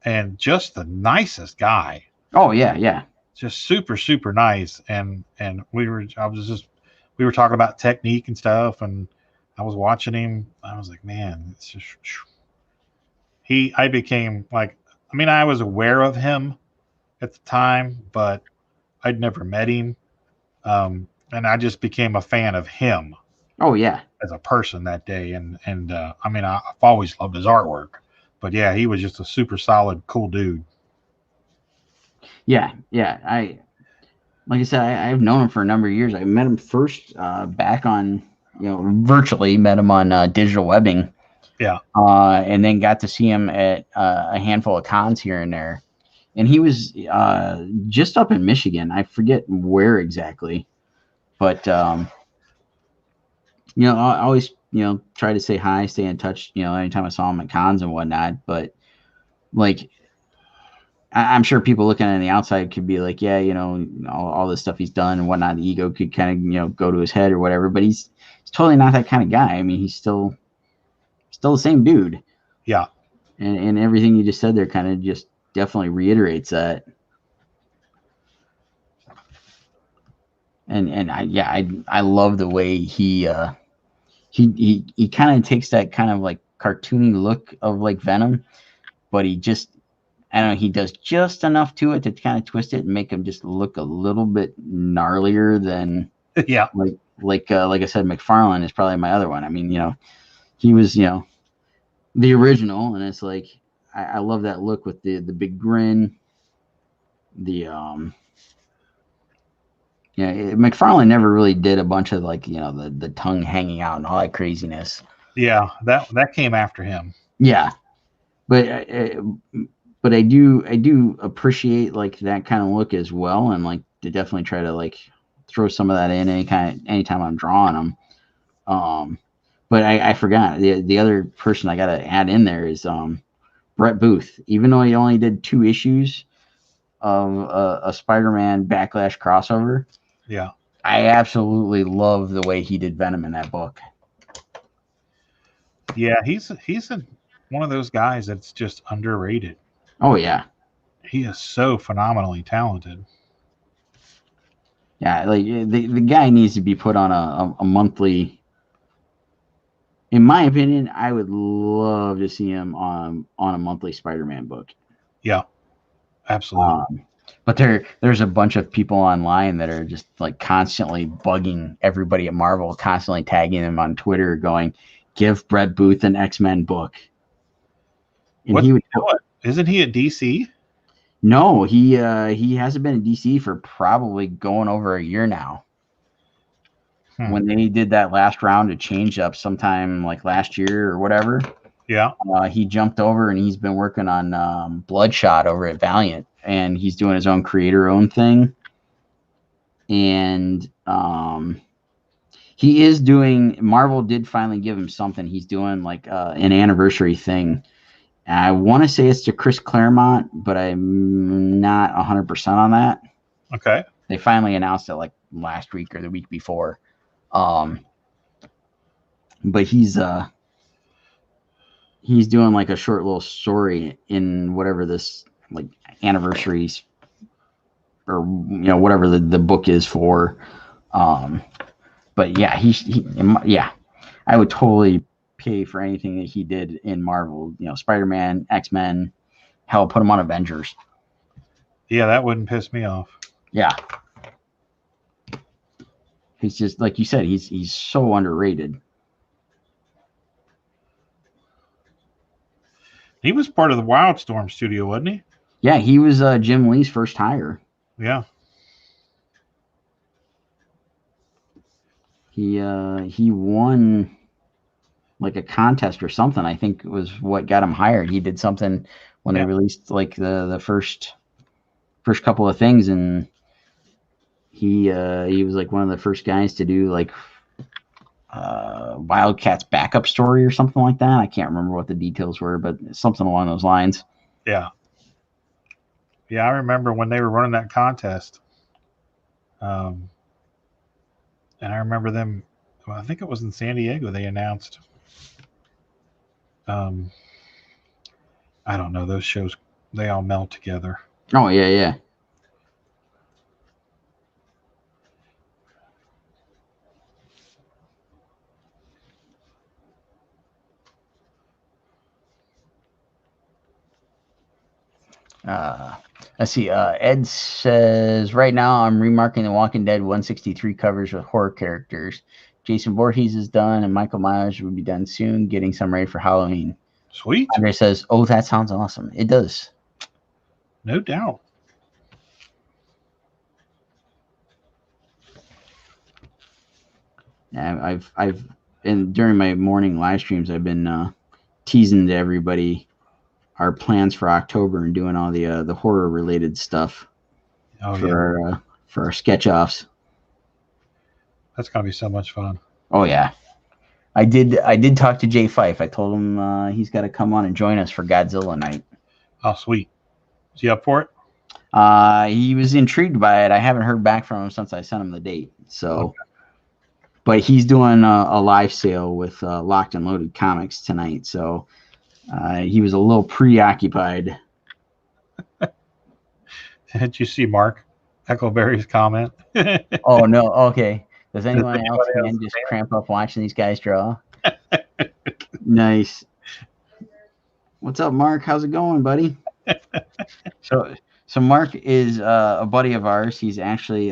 [SPEAKER 2] and just the nicest guy.
[SPEAKER 1] Oh yeah.
[SPEAKER 2] Just super, super nice. And we were talking about technique and stuff, and I was watching him. I was like, man, it's just I became like, I mean, I was aware of him at the time, but I'd never met him. And I just became a fan of him.
[SPEAKER 1] Oh yeah.
[SPEAKER 2] As a person that day. And I mean, I've always loved his artwork, but yeah, he was just a super solid, cool dude.
[SPEAKER 1] Yeah. Like I said, I've known him for a number of years. I met him first back on, virtually met him on digital webbing.
[SPEAKER 2] Yeah.
[SPEAKER 1] And then got to see him at a handful of cons here and there. And he was just up in Michigan. I forget where exactly. But, I always, try to say hi, stay in touch, anytime I saw him at cons and whatnot. But, like, I'm sure people looking on the outside could be like, yeah, all this stuff he's done and whatnot. The ego could kind of, go to his head or whatever. But he's totally not that kind of guy. I mean, he's still the same dude.
[SPEAKER 2] Yeah.
[SPEAKER 1] And everything you just said there kind of just definitely reiterates that. And I love the way he kind of takes that kind of like cartoony look of like Venom, but he just, I don't know, he does just enough to it to kind of twist it and make him just look a little bit gnarlier than
[SPEAKER 2] yeah.
[SPEAKER 1] Like I said, McFarlane is probably my other one. I mean, he was, the original, and it's like I love that look with the big grin. McFarlane never really did a bunch of like, the tongue hanging out and all that craziness.
[SPEAKER 2] Yeah, that came after him.
[SPEAKER 1] Yeah. But I do appreciate like that kind of look as well, and like to definitely try to like throw some of that in anytime I'm drawing them. But I forgot the other person I got to add in there is Brett Booth. Even though he only did 2 issues of a Spider-Man Backlash crossover,
[SPEAKER 2] yeah,
[SPEAKER 1] I absolutely love the way he did Venom in that book.
[SPEAKER 2] Yeah, he's one of those guys that's just underrated.
[SPEAKER 1] Oh yeah,
[SPEAKER 2] he is so phenomenally talented.
[SPEAKER 1] Yeah, like the guy needs to be put on a monthly. In my opinion, I would love to see him on a monthly Spider-Man book.
[SPEAKER 2] Yeah, absolutely.
[SPEAKER 1] But there's a bunch of people online that are just like constantly bugging everybody at Marvel, constantly tagging them on Twitter, going, "Give Brett Booth an X-Men book." And
[SPEAKER 2] What's he doing? Isn't he at DC?
[SPEAKER 1] No, he hasn't been in DC for probably going over a year now. When they did that last round of change up sometime like last year or whatever.
[SPEAKER 2] Yeah.
[SPEAKER 1] He jumped over and he's been working on Bloodshot over at Valiant, and he's doing his own creator-owned thing. And he is doing. Marvel did finally give him something. He's doing like an anniversary thing. I want to say it's to Chris Claremont, but I'm not 100% on that.
[SPEAKER 2] Okay.
[SPEAKER 1] They finally announced it like last week or the week before. But he's doing like a short little story in whatever this like anniversaries or whatever the book is for. But yeah, yeah, I would totally pay for anything that he did in Marvel. Spider-Man, X-Men, hell, put him on Avengers.
[SPEAKER 2] Yeah, that wouldn't piss me off.
[SPEAKER 1] Yeah. He's just like you said, he's so underrated.
[SPEAKER 2] He was part of the Wildstorm studio, wasn't he?
[SPEAKER 1] Yeah, he was Jim Lee's first hire.
[SPEAKER 2] Yeah.
[SPEAKER 1] He won like a contest or something. I think was what got him hired. He did something when they released like the first couple of things, and he was like one of the first guys to do like Wildcat's backup story or something like that. I can't remember what the details were, but something along those lines.
[SPEAKER 2] Yeah. Yeah, I remember when they were running that contest. And I remember them, well, I think it was in San Diego, they announced, I don't know, those shows, they all meld together.
[SPEAKER 1] Oh, yeah. Let's see. Ed says, right now I'm remarking the Walking Dead 163 covers with horror characters. Jason Voorhees is done, and Michael Myers will be done soon, getting some ready for Halloween.
[SPEAKER 2] Sweet.
[SPEAKER 1] Andre says, oh, that sounds awesome. It does.
[SPEAKER 2] No doubt.
[SPEAKER 1] Yeah, and during my morning live streams, I've been teasing to everybody our plans for October and doing all the horror related stuff for our sketch offs.
[SPEAKER 2] That's gonna be so much fun.
[SPEAKER 1] Oh yeah, I did talk to Jay Fife. I told him he's got to come on and join us for Godzilla night.
[SPEAKER 2] Oh sweet, is he up for it?
[SPEAKER 1] He was intrigued by it. I haven't heard back from him since I sent him the date. So, okay. But he's doing a live sale with Locked and Loaded Comics tonight. So. He was a little preoccupied.
[SPEAKER 2] Did you see Mark Eccleberry's comment?
[SPEAKER 1] Oh, no. Okay. Does anyone else just cramp up watching these guys draw? Nice. What's up, Mark? How's it going, buddy? So Mark is a buddy of ours. He's actually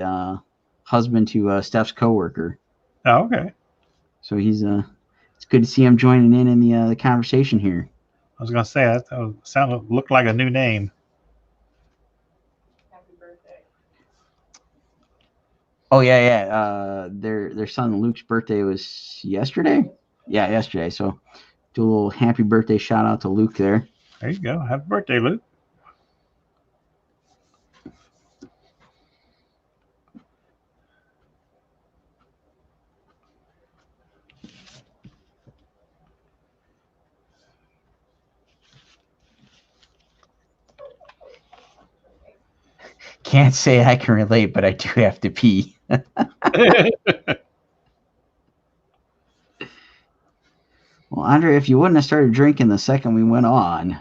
[SPEAKER 1] husband to Steph's coworker.
[SPEAKER 2] Oh, okay.
[SPEAKER 1] So he's it's good to see him joining in the conversation here.
[SPEAKER 2] I was gonna say that looked like a new name.
[SPEAKER 3] Happy birthday.
[SPEAKER 1] Oh yeah. Their son Luke's birthday was yesterday. Yeah, yesterday. So do a little happy birthday shout out to Luke there.
[SPEAKER 2] There you go. Happy birthday, Luke.
[SPEAKER 1] Can't say I can relate, but I do have to pee. Well, Andre, if you wouldn't have started drinking the second we went on.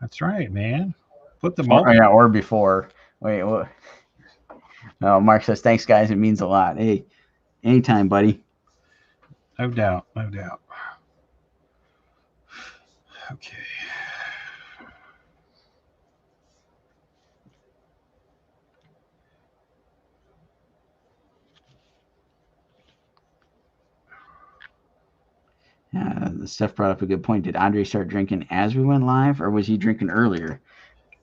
[SPEAKER 2] That's right, man. Put the
[SPEAKER 1] or before. Wait, what? Oh, Mark says, thanks, guys. It means a lot. Hey, anytime, buddy.
[SPEAKER 2] No doubt. No doubt. Okay.
[SPEAKER 1] Steph brought up a good point. Did Andre start drinking as we went live, or was he drinking earlier?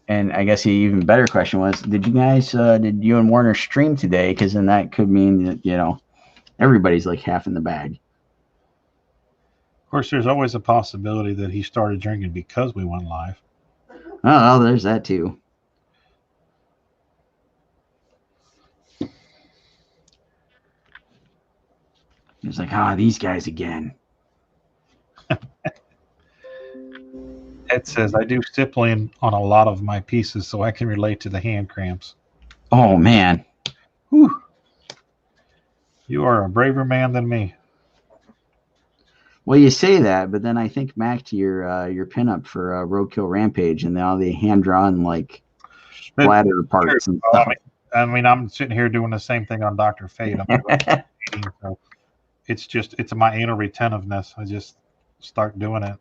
[SPEAKER 1] And I guess the even better question was, did you guys, did you and Warner stream today? Because then that could mean that, everybody's like half in the bag.
[SPEAKER 2] course, there's always a possibility that he started drinking because we went live.
[SPEAKER 1] Oh, there's that too. He's like, these guys again.
[SPEAKER 2] Ed says, I do stippling on a lot of my pieces, so I can relate to the hand cramps.
[SPEAKER 1] Oh, man.
[SPEAKER 2] Whew. You are a braver man than me.
[SPEAKER 1] Well, you say that, but then I think back to your pinup for Roadkill Rampage and all the hand-drawn, like, splatter parts and stuff.
[SPEAKER 2] I mean, I'm sitting here doing the same thing on Dr. Fate. So it's my anal retentiveness. I just start doing it.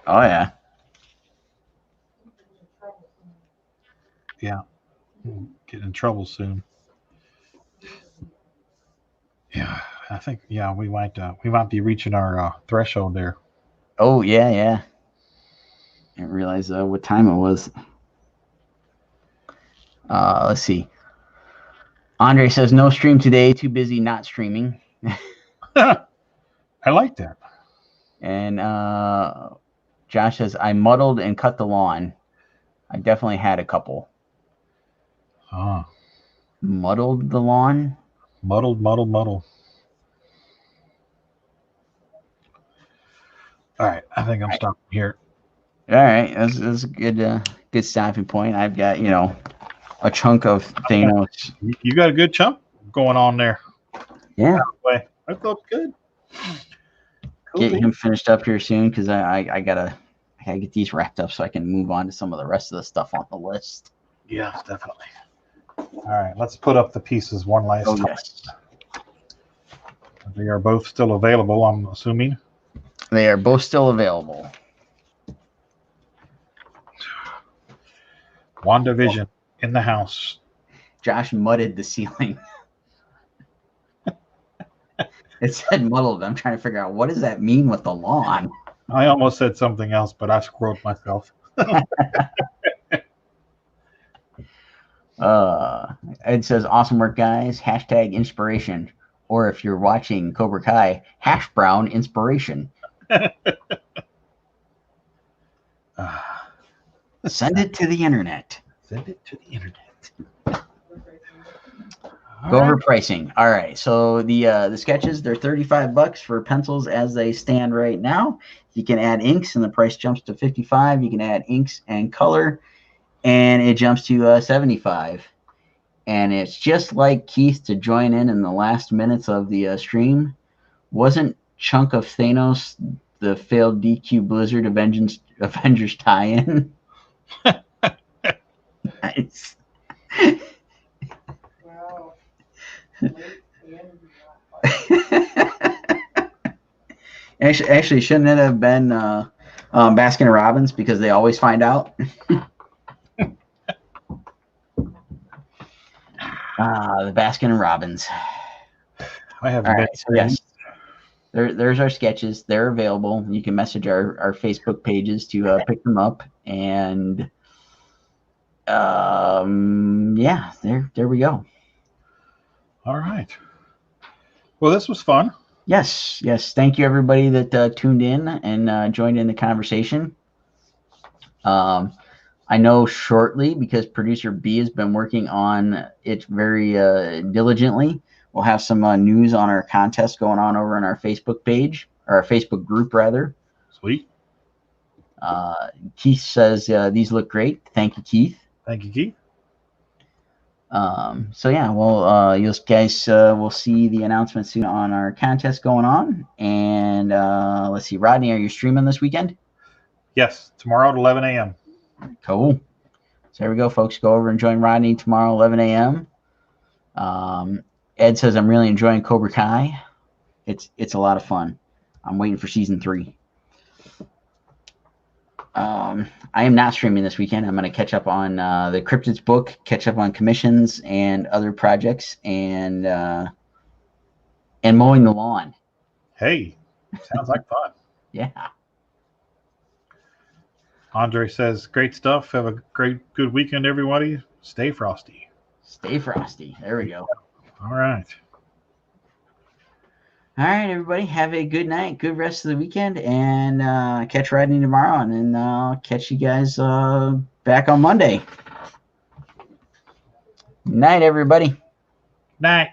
[SPEAKER 1] Oh, yeah.
[SPEAKER 2] Yeah. Get in trouble soon. Yeah, I think we might be reaching our threshold there.
[SPEAKER 1] Oh, yeah. I didn't realize what time it was. Let's see. Andre says no stream today. Too busy not streaming.
[SPEAKER 2] I like that.
[SPEAKER 1] And Josh says I muddled and cut the lawn. I definitely had a couple. Muddled the lawn.
[SPEAKER 2] Muddled. All right, I think I'm stopping here.
[SPEAKER 1] All right, that's a good stopping point. I've got a chunk of Thanos.
[SPEAKER 2] You got a good chunk going on there.
[SPEAKER 1] Yeah,
[SPEAKER 2] that felt good.
[SPEAKER 1] Cool. Get him finished up here soon because I gotta get these wrapped up so I can move on to some of the rest of the stuff on the list.
[SPEAKER 2] Yeah, definitely. All right, let's put up the pieces one last time.
[SPEAKER 1] Yes.
[SPEAKER 2] They are both still available, I'm assuming.
[SPEAKER 1] They are both still available.
[SPEAKER 2] WandaVision in the house.
[SPEAKER 1] Josh mudded the ceiling. It said muddled. I'm trying to figure out what does that mean with the lawn.
[SPEAKER 2] I almost said something else, but I screwed myself.
[SPEAKER 1] Ed says, awesome work, guys. # inspiration. Or if you're watching Cobra Kai, hash brown inspiration. Send it to the internet. Go over pricing. All right. So the sketches, they're $35 for pencils as they stand right now. You can add inks and the price jumps to $55. You can add inks and color and it jumps to $75. And it's just like Keith to join in the last minutes of the stream. Wasn't Chunk of Thanos the failed DQ Blizzard Avengers tie-in? Nice.
[SPEAKER 3] Wow.
[SPEAKER 1] Actually, shouldn't it have been Baskin Robbins because they always find out? The Baskin Robbins.
[SPEAKER 2] I have.
[SPEAKER 1] All right, so yes, there's our sketches. They're available. You can message our Facebook pages to pick them up, and yeah, there we go.
[SPEAKER 2] All right. Well, this was fun.
[SPEAKER 1] Yes. Thank you, everybody that tuned in and joined in the conversation. I know shortly, because producer B has been working on it very diligently, we'll have some news on our contest going on over on our Facebook page, or our Facebook group, rather.
[SPEAKER 2] Sweet.
[SPEAKER 1] Keith says these look great. Thank you, Keith.
[SPEAKER 2] Thank you, Keith.
[SPEAKER 1] So yeah, well, you guys will see the announcement soon on our contest going on. And let's see, Rodney, are you streaming this weekend?
[SPEAKER 2] Yes, tomorrow at 11 a.m.
[SPEAKER 1] Cool. So there we go, folks. Go over and join Rodney tomorrow, 11 a.m. Ed says, I'm really enjoying Cobra Kai. It's a lot of fun. I'm waiting for season 3. I am not streaming this weekend. I'm going to catch up on the Cryptids book, catch up on commissions and other projects, and mowing the lawn.
[SPEAKER 2] Hey, sounds like fun.
[SPEAKER 1] Yeah.
[SPEAKER 2] Andre says, great stuff. Have a good weekend, everybody. Stay frosty.
[SPEAKER 1] Stay frosty. There we go.
[SPEAKER 2] All right.
[SPEAKER 1] All right, everybody. Have a good night, good rest of the weekend, and catch Rodney tomorrow, and then I'll catch you guys back on Monday. Night, everybody.
[SPEAKER 2] Night.